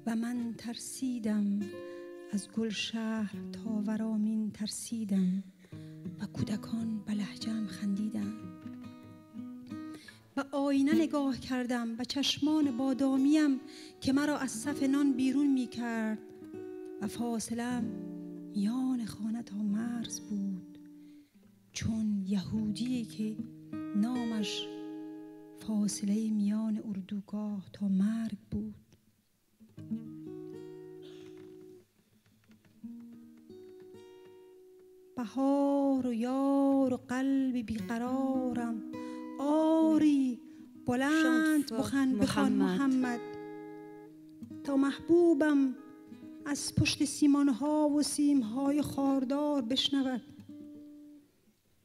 و من ترسیدم، از گلشهر تا ورامین ترسیدم و کودکان به لهجه‌ام خندیدند. به آینه نگاه کردم، به چشمان بادامیم که مرا از صف نان بیرون می کرد و فاصله میان خانه تا مرز بود، چون یهودی که نامش فاصله میان اردوگاه تا مرگ بود. بهار و یار و قلبی بیقرارم، آری بلند بخوان محمد، تا محبوبم از پشت سیمانها و سیمهای خاردار بشنود.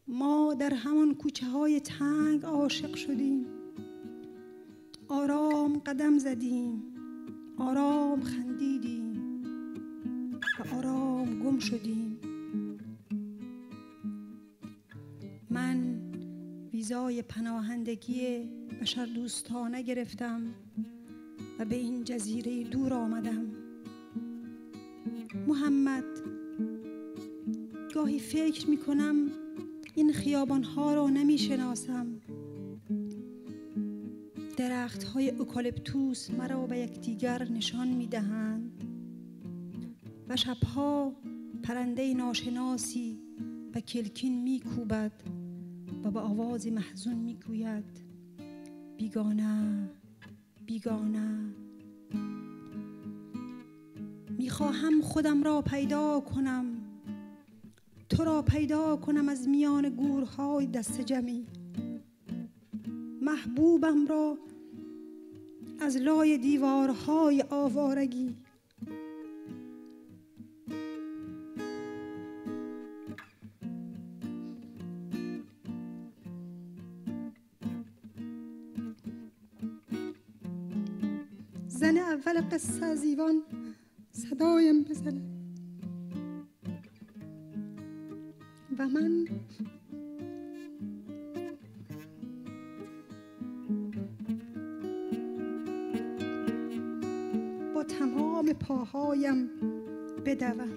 ما در همان کوچه های تنگ عاشق شدیم، آرام قدم زدیم، آرام خندیدیم و آرام گم شدیم. من ویزای پناهندگی بشردوستانه گرفتم و به این جزیره دور آمدم. محمد، گاهی فکر می کنم این خیابانها را نمی شناسم. درختهای اوکالیپتوس مرا به یکدیگر نشان می دهند و شبها پرنده ناشناسی به کلکین می کوبد و با آواز محزون می گوید بیگانه بیگانه. می خواهم خودم را پیدا کنم، تو را پیدا کنم از میان گورهای دست جمعی، محبوبم را از لای دیوارهای آوارگی. زن اول قصه از ایوان صدایم بزند و من با تمام پاهایم بدوم.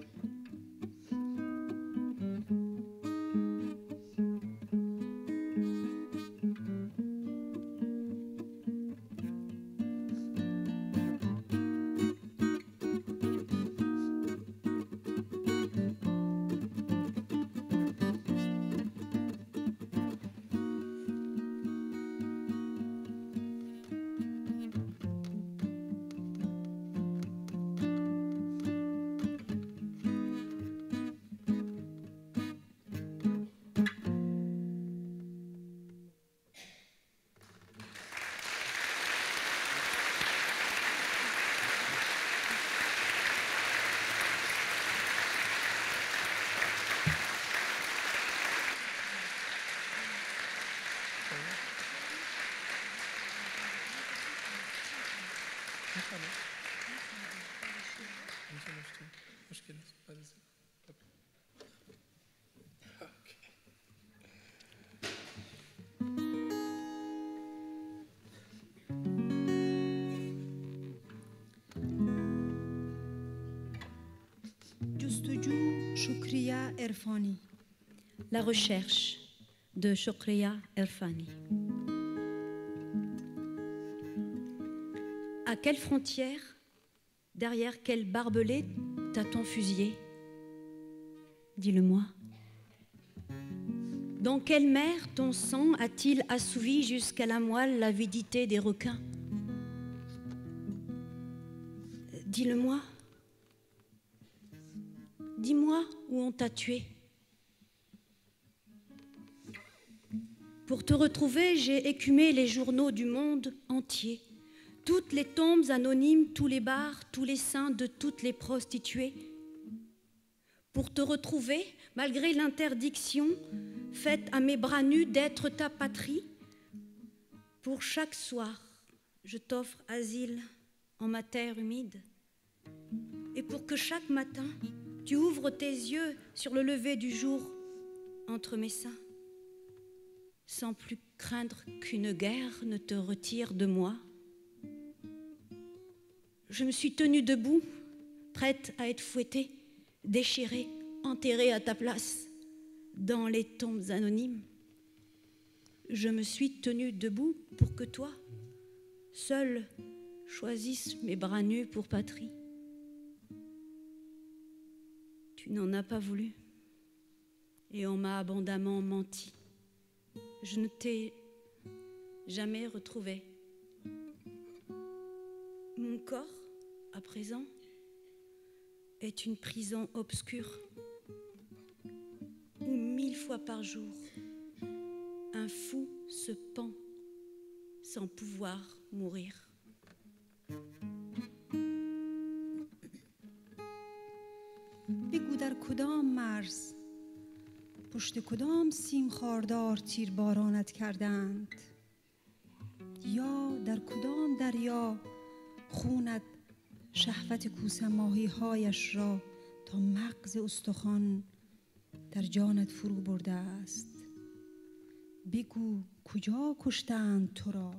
جستجو شکریه عرفانی. La recherche de Shukriya Irfani. À quelle frontière, derrière quel barbelé t'a-t-on fusillé? Dis-le-moi. Dans quelle mer ton sang a-t-il assouvi jusqu'à la moelle l'avidité des requins? Dis-le-moi. Dis-moi où on t'a tué. Pour te retrouver, j'ai écumé les journaux du monde entier, toutes les tombes anonymes, tous les bars, tous les seins de toutes les prostituées. Pour te retrouver, malgré l'interdiction faite à mes bras nus d'être ta patrie, pour chaque soir, je t'offre asile en ma terre humide. Et pour que chaque matin, tu ouvres tes yeux sur le lever du jour entre mes seins, sans plus craindre qu'une guerre ne te retire de moi. Je me suis tenue debout, prête à être fouettée, déchirée, enterrée à ta place, dans les tombes anonymes. Je me suis tenue debout pour que toi, seul, choisisses mes bras nus pour patrie. Tu n'en as pas voulu, et on m'a abondamment menti. Je ne t'ai jamais retrouvé. Mon corps, à présent, est une prison obscure où 1000 fois par jour, un fou se pend sans pouvoir mourir. بگو در کدام مرز پشت کدام سیم خاردار تیر بارانت کردند، یا در کدام دریا خونت شهوت کوسه ماهی هایش را تا مغز استخوان در جانت فرو برده است. بگو کجا کشتند تو را.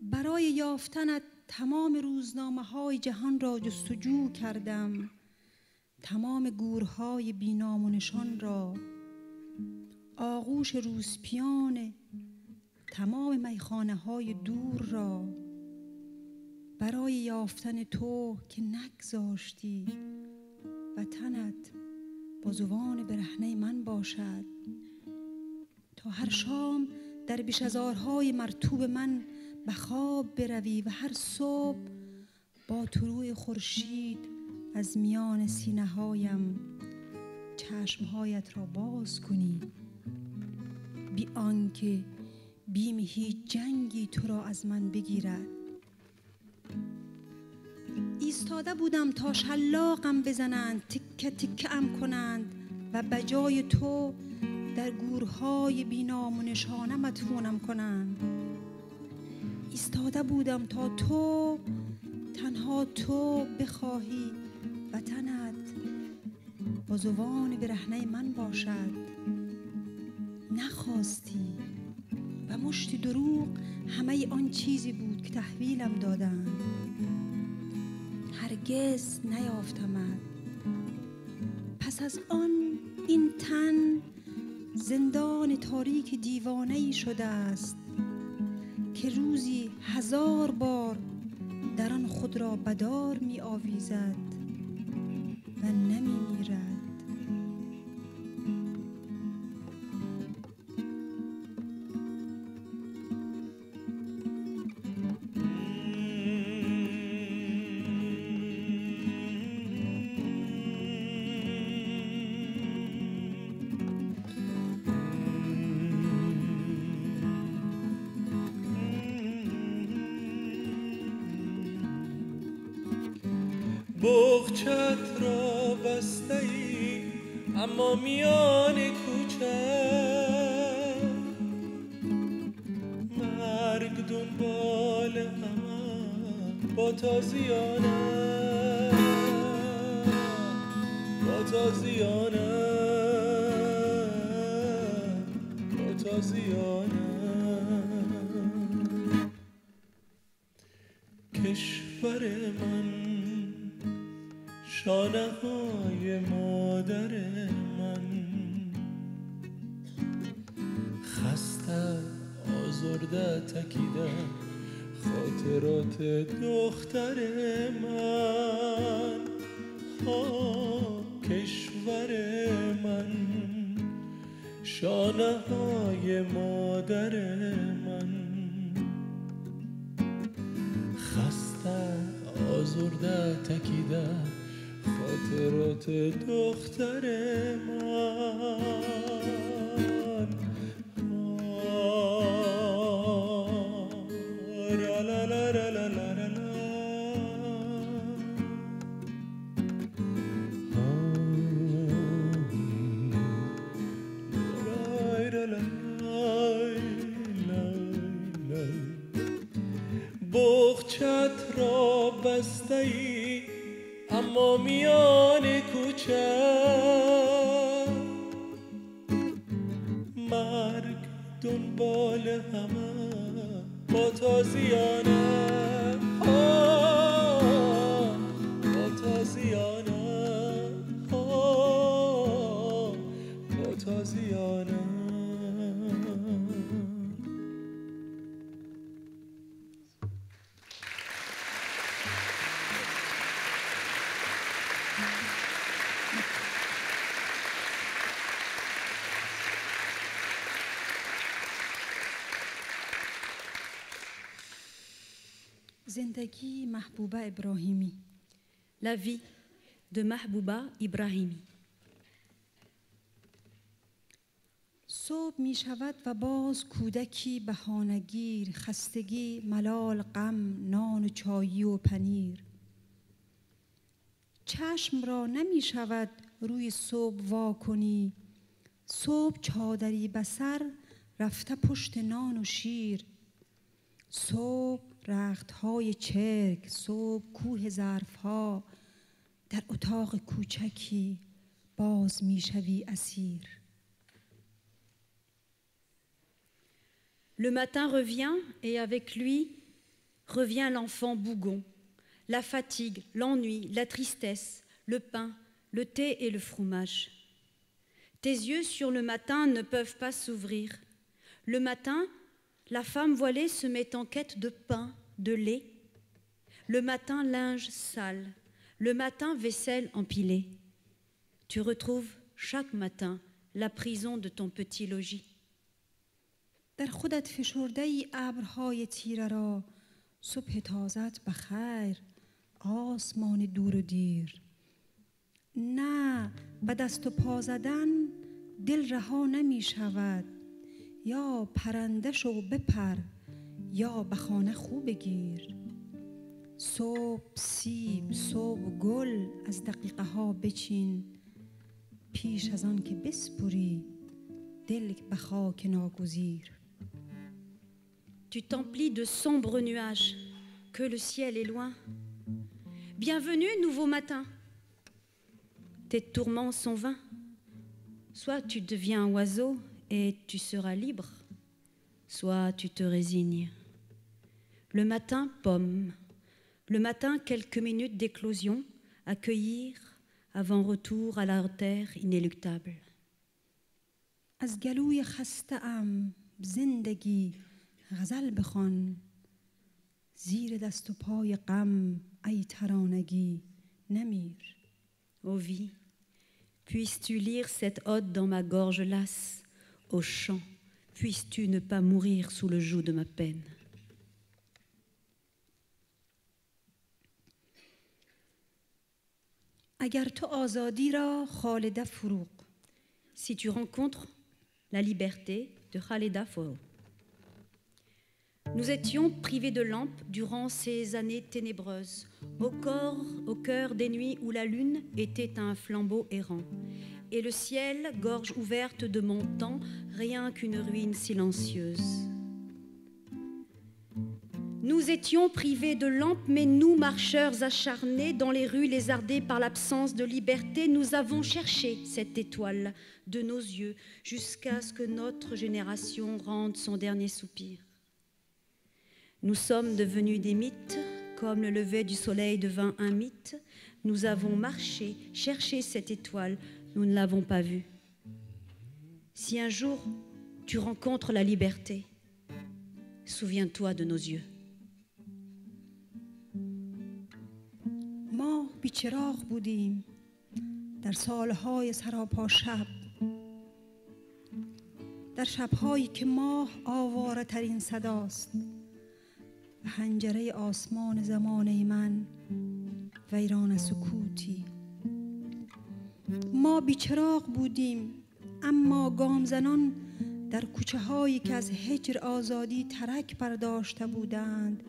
برای یافتنت تمام روزنامه های جهان را جستجو کردم، تمام گورهای بینام و نشان را، آغوش روسپیان تمام میخانه های دور را، برای یافتن تو که نگذاشتی وطنت بازوان برهنه من باشد، تا هر شام در بیشزارهای مرطوب من به خواب بروی و هر صبح با طلوع خورشید از میان سینه هایم چشمهایت را باز کنی، بی آنکه بیم هیچ جنگی تو را از من بگیرد. ایستاده بودم تا شلاقم بزنند، تکه تکه ام کنند و بجای تو در گورهای بینام و نشانه مدفونم کنند. ایستاده بودم تا تو، تنها تو بخواهی وطنت بازوان برهنه من باشد. نخواستی و مشت دروغ همه آن چیزی بود که تحویلم دادند. هرگز نیافتمت. پس از آن این تن زندان تاریک دیوانه‌ای شده است که روزی 1000 بار در آن خود را بدار می آویزد و نمی میرد. بغچت را بسته ای اما میان کوچه مرگ دنبال همم با تازیانم با تازیانم با تازیانم کشور من شانه های مادر من خسته آزرده تکیده خاطرات دختر من کشور من شانه های مادر من خسته آزرده تکیده خاطرات دختر من بغچت را بسته ای اما میان کوچه مرگ دنبال همه با تازیانه با تازیانه با تازیانه زندگی محبوبه ابراهیمی. La vie de Mahbouba Ibrahimi. صبح می شود و باز کودکی بهانه‌گیر، خستگی، ملال، غم، نان و چایی و پنیر. چشم را نمی شود روی صبح وا کنی، صبح چادری بسر رفته پشت نان و شیر. صبح رختهای چرک، صبح کوه ظرفها، در اتاق کوچکی باز می شوی اسیر. Le matin revient et avec lui revient l'enfant bougon, la fatigue, l'ennui, la tristesse, le pain, le thé et le fromage. Tes yeux sur le matin ne peuvent pas s'ouvrir. Le matin, la femme voilée se met en quête de pain, de lait. Le matin, linge sale. Le matin, vaisselle empilée. Tu retrouves chaque matin la prison de ton petit logis. در خودت فشرده ای ابرهای تیره را، صبح تازت بخیر، آسمان دور و دیر. نه، به دست و پا زدن دل رها نمی شود. یا پرنده شو بپر، یا به خانه خو بگیر. صبح سیب، صبح گل از دقیقه ها بچین، پیش از آن که بسپری دل به خاک ناگزیر. Tu t'emplis de sombres nuages, que le ciel est loin. Bienvenue, nouveau matin. Tes tourments sont vains. Soit tu deviens un oiseau et tu seras libre, soit tu te résignes. Le matin, pomme. Le matin, quelques minutes d'éclosion à cueillir avant retour à la terre inéluctable. از گلوی خسته ام زندگی غزل بخوان، زیر دست و پای غم ای ترانگی نمیر. Ô vie, puisses-tu lire cette ode dans ma gorge lasse, au chant, puisses-tu ne pas mourir sous le joug de ma peine. اگر تو آزادی را خالده فروغ. Si tu rencontres la liberté de Khaleda Foro. Nous étions privés de lampes durant ces années ténébreuses, au cœur des nuits où la lune était un flambeau errant, et le ciel, gorge ouverte de mon temps, rien qu'une ruine silencieuse. Nous étions privés de lampes, mais nous, marcheurs acharnés dans les rues lézardées par l'absence de liberté, nous avons cherché cette étoile de nos yeux jusqu'à ce que notre génération rende son dernier soupir. Nous sommes devenus des mythes, comme le lever du soleil devint un mythe. Nous avons marché, cherché cette étoile, nous ne l'avons pas vue. Si un jour tu rencontres la liberté, souviens-toi de nos yeux. ما بیچراغ بودیم در سالهای سراپا شب، در شبهایی که ماه آواره ترین صداست و حنجره آسمان زمانه من ویران سکوتی. ما بیچراغ بودیم اما گامزنان در کوچه هایی که از هجر آزادی ترک برداشته بودند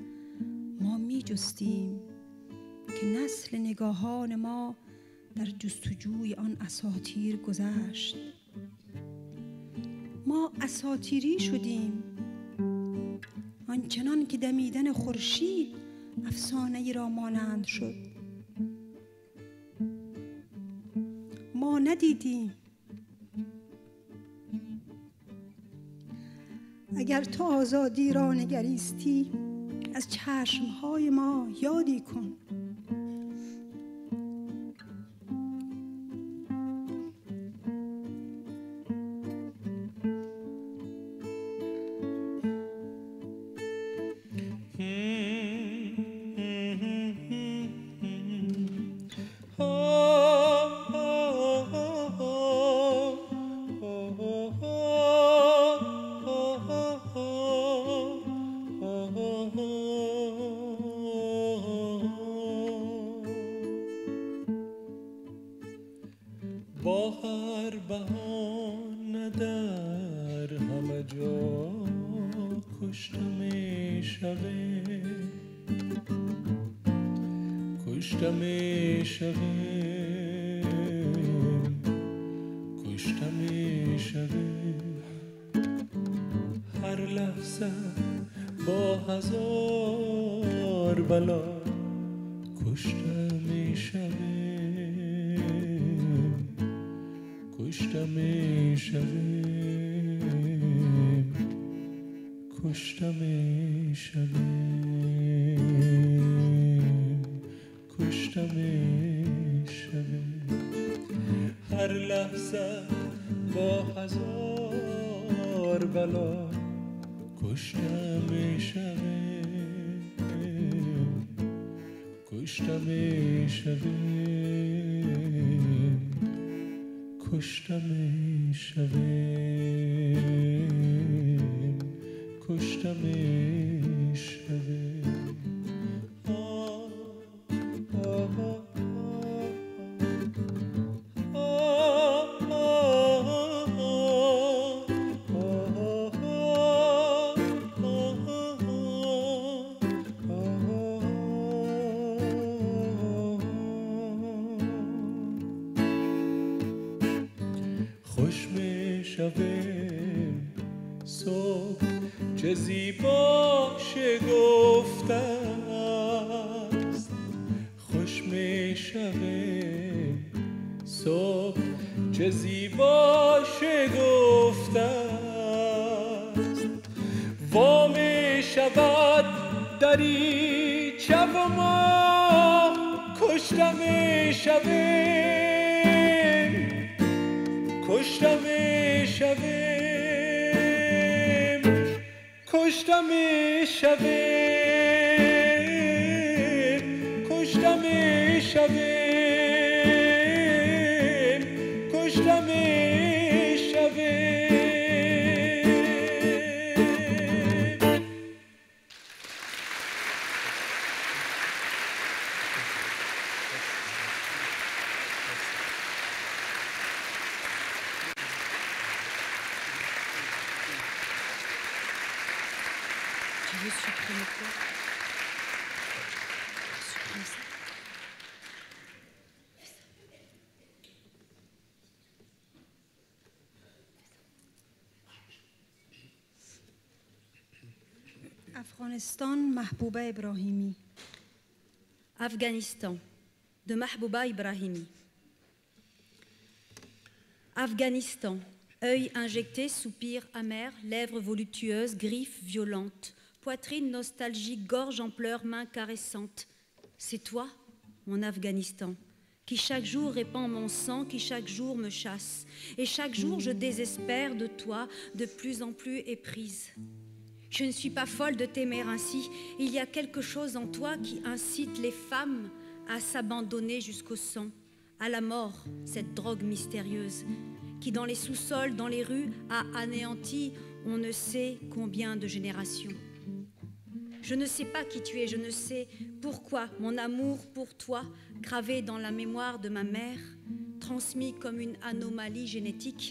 ما می جستیم که نسل نگاهان ما در جستجوی آن اساطیر گذشت. ما اساطیری شدیم آنچنان که دمیدن خورشید افسانه ای را مانند شد. ما ندیدیم. اگر تو آزادی را نگریستی از چشمهای ما یادی کن. با هر بهانه در همه جا کشته می شویم، کشته می شویم، کشته می شویم. هر لحظه با هزار بلا کشته می شویم، کشته می شویم، کشته می شویم، کشته می شویم. هر لحظه با هزار بلا کشته می شویم، کشته می شویم، کشته می شویم، کشته می شویم. خوش می شویم صبح چه زیبا شگفته است، خوش می شویم صبح چه زیبا شگفته است. وا می شود دریچه و ما کشته می شویم، کشته می شویم، کشته می شویم، کشته می شویم، کشته می شویم. Tu veux supprimer quoi? Supprime ça. افغانستان محبوبه ابراهیمی. Afghanistan, de Mahbouba Ibrahimi. Afghanistan, œil injecté, soupir amer, lèvres voluptueuses, griffes violentes, poitrine nostalgique, gorge en pleurs, mains caressantes. C'est toi, mon Afghanistan, qui chaque jour répand mon sang, qui chaque jour me chasse. Et chaque jour je désespère de toi, de plus en plus éprise. Je ne suis pas folle de t'aimer ainsi. Il y a quelque chose en toi qui incite les femmes à s'abandonner jusqu'au sang, à la mort, cette drogue mystérieuse qui dans les sous-sols, dans les rues, a anéanti on ne sait combien de générations. Je ne sais pas qui tu es, je ne sais pourquoi mon amour pour toi, gravé dans la mémoire de ma mère, transmis comme une anomalie génétique,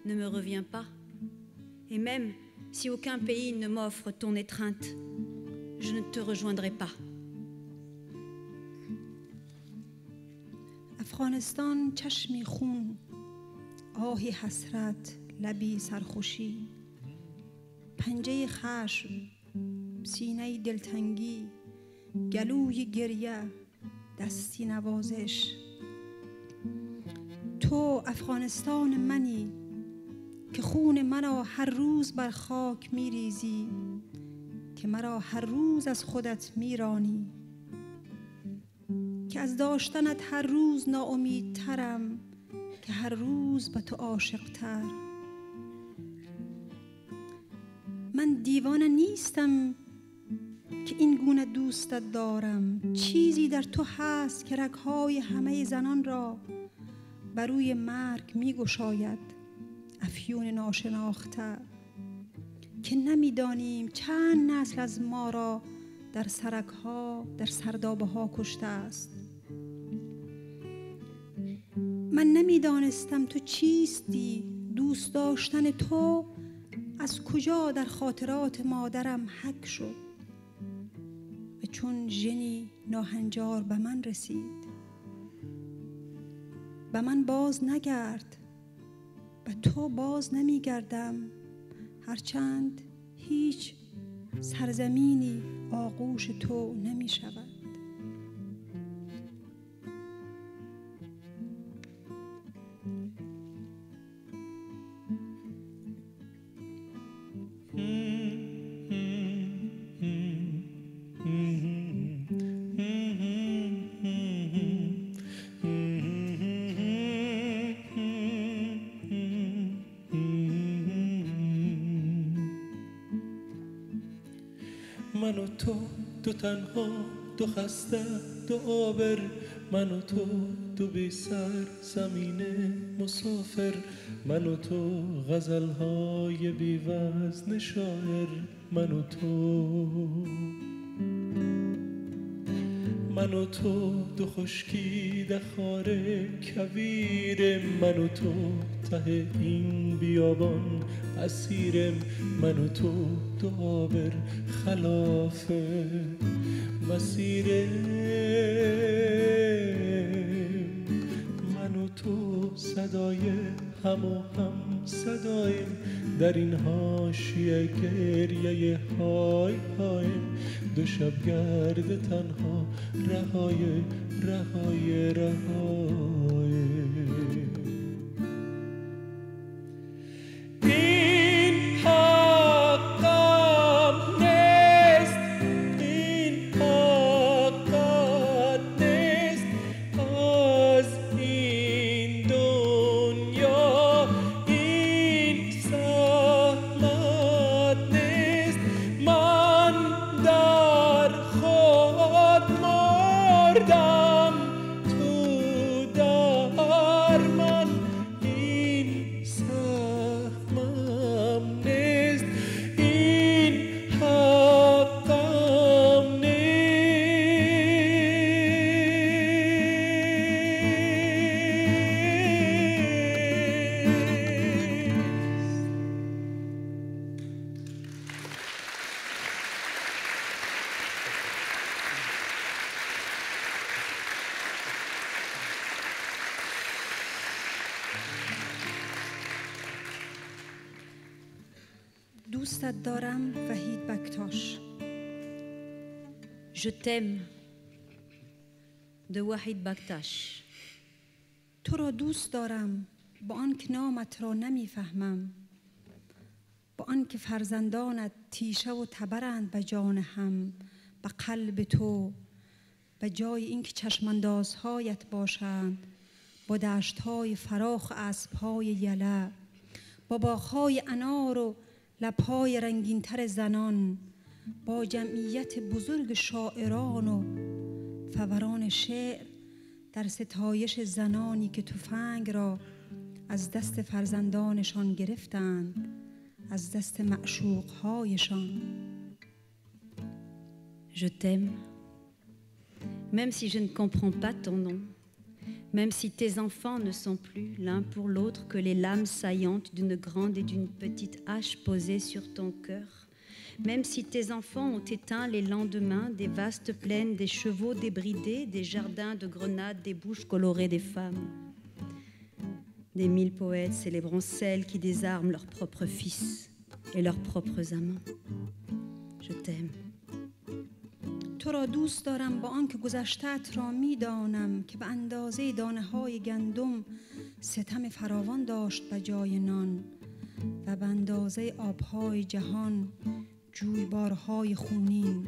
ne me revient pas. Et même si aucun pays ne m'offre ton étreinte, je ne te rejoindrai pas. افغانستان چشمی خون، آهی حسرت، لبی سرخوشی، پنجه خشم، سینه دلتنگی، گلوی گریه، دستی نوازش. تو افغانستان منی که خون مرا هر روز بر خاک میریزی، که مرا هر روز از خودت میرانی، که از داشتنت هر روز ناامیدترم، که هر روز به تو عاشقتر. من دیوانه نیستم که این گونه دوستت دارم. چیزی در تو هست که رگهای همه زنان را بر روی مرگ میگشاید، افیون ناشناخته که نمیدانیم چند نسل از ما را در سرکها، در سردابه ها کشته است. من نمیدانستم تو چیستی. دوست داشتن تو از کجا در خاطرات مادرم حک شد و چون ژنی ناهنجار به من رسید. به من باز نگرد، به تو باز نمیگردم، هرچند هیچ سرزمینی آغوش تو نمی شود. من و تو دو تنها، دو خسته، دو آبر، من و تو دو بی سر زمین مسافر، من و تو غزلهای بی وزن شاعر، من و تو، من و تو دو خشکیده خار کویرم، من و تو ته این بیابان اسیرم، من و تو دو آبر خلاف مسیرم، من و تو صدای هم و هم صدایم، در این حاشیه گریه های هایم، دو شبگرد تنها رهای رهای رهای. این حقم نیست، این حقت نیست، از این دنیا این سهمت نیست. من در خود مردم، تو در من، این سهمم نیست، این حقم دوستت دارم وحید بکتاش. Je t'aime de Wahid Baktash. تو را دوست دارم با آن که نامت را نمیفهمم، با آن که فرزندانت تیشه و تبرند به جان هم، به قلب تو، به جای اینکه چشماندازهایت باشند، با دشت‌های فراخ اسب‌های یله، با باغ‌های انار و لب‌های رنگین‌تر زنان، با جمعیت بزرگ شاعران و فوران شعر در ستایش زنانی که تفنگ را از دست فرزندانشان گرفتند، از دست معشوق‌هایشان. Je t'aime, même si je ne comprends pas ton nom, même si tes enfants ne sont plus l'un pour l'autre que les lames saillantes d'une grande et d'une petite hache posées sur ton cœur, même si tes enfants ont éteint les lendemains des vastes plaines, des chevaux débridés, des jardins de grenades, des bouches colorées des femmes, des 1000 poètes célébrant celles qui désarment leurs propres fils et leurs propres amants. Je t'aime. تو را دوست دارم با آنکه گذشته‌ات را می‌دانم که به اندازه دانه‌های گندم ستم فراوان داشت به جای نان و به اندازه آب‌های جهان جویبارهای خونین.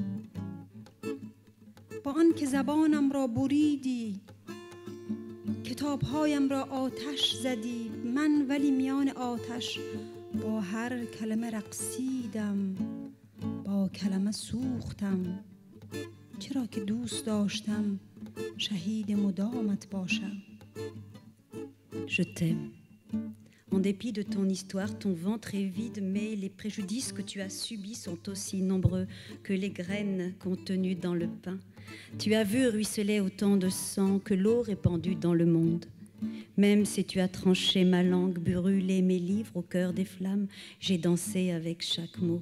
با آنکه زبانم را بریدی، کتاب‌هایم را آتش زدی، من ولی میان آتش با هر کلمه رقصیدم، با کلمه سوختم، چرا که دوست داشتم شهید مدامت باشم. Je t'aime. En dépit de ton histoire, ton ventre est vide, mais les préjudices que tu as subis sont aussi nombreux que les graines contenues dans le pain. Tu as vu ruisseler autant de sang que l'eau répandue dans le monde. Même si tu as tranché ma langue, brûlé mes livres au cœur des flammes, j'ai dansé avec chaque mot.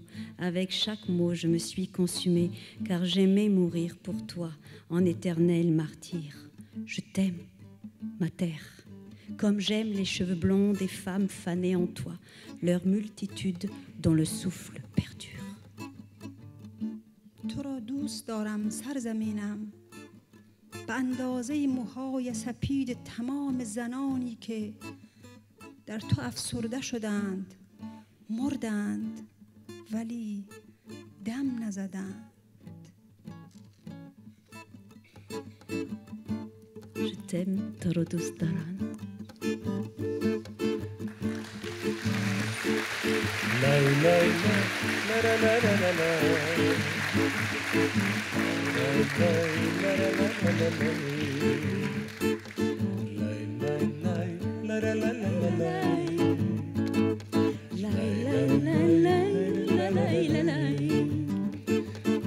Avec chaque mot, je me suis consumée, car j'aimais mourir pour toi, en éternel martyr. Je t'aime, ma terre, comme j'aime les cheveux blonds des femmes fanées en toi, leur multitude dont le souffle perdure. تو را دوست دارم سرزمینم، به اندازه موهای سپید تمام زنانی که در تو افسرده شدند، مردند ولی دم نزدند. Je t'aime, تو را دوست دارم. لای لای لا لا لا لا لا لا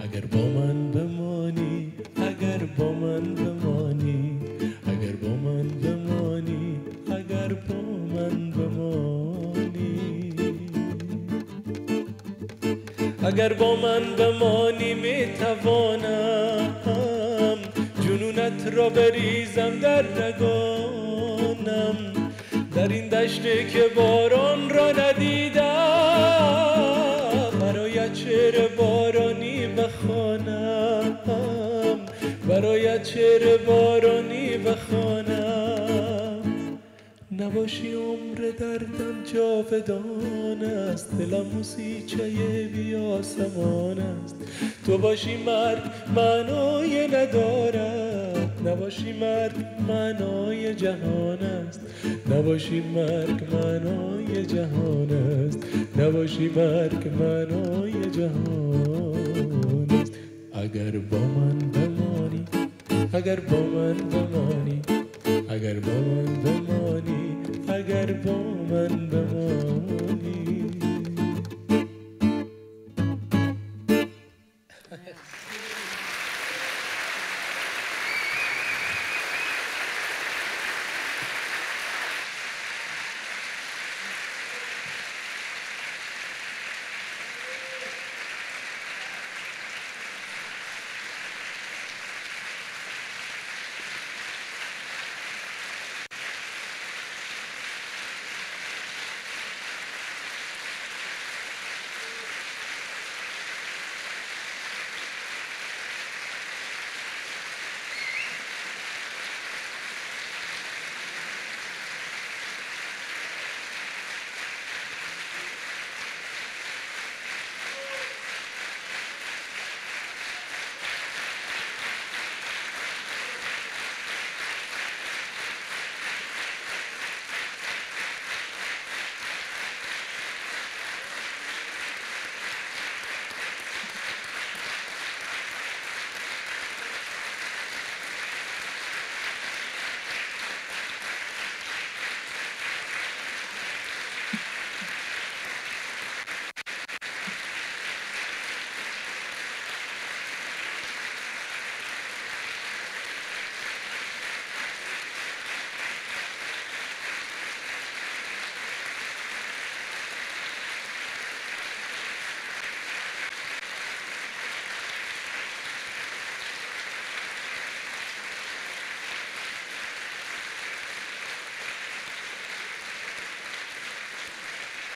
اگر با من بمانی، اگر با من بمانی، اگر با من بمانی، اگر با من بمانی، اگر با من بمانی میتوانم جنونت را بریزم در رگانم، در این دشته که باران را ندیدم، برایت شعر بارانی بخوانم، برایت شعر بارانی بخوانم. نباشی عمر دردم جاودان است، دلم موسیقی بی آسمان است. تو باشی مرگ معنای ندارد، نباشی مرگ معنای جهان است، نباشی مرگ معنای جهان است، نباشی مرگ معنای جهان است. اگر با من بمانی، اگر با من بمانی، اگر با من بمانی، اگر با من بمانی.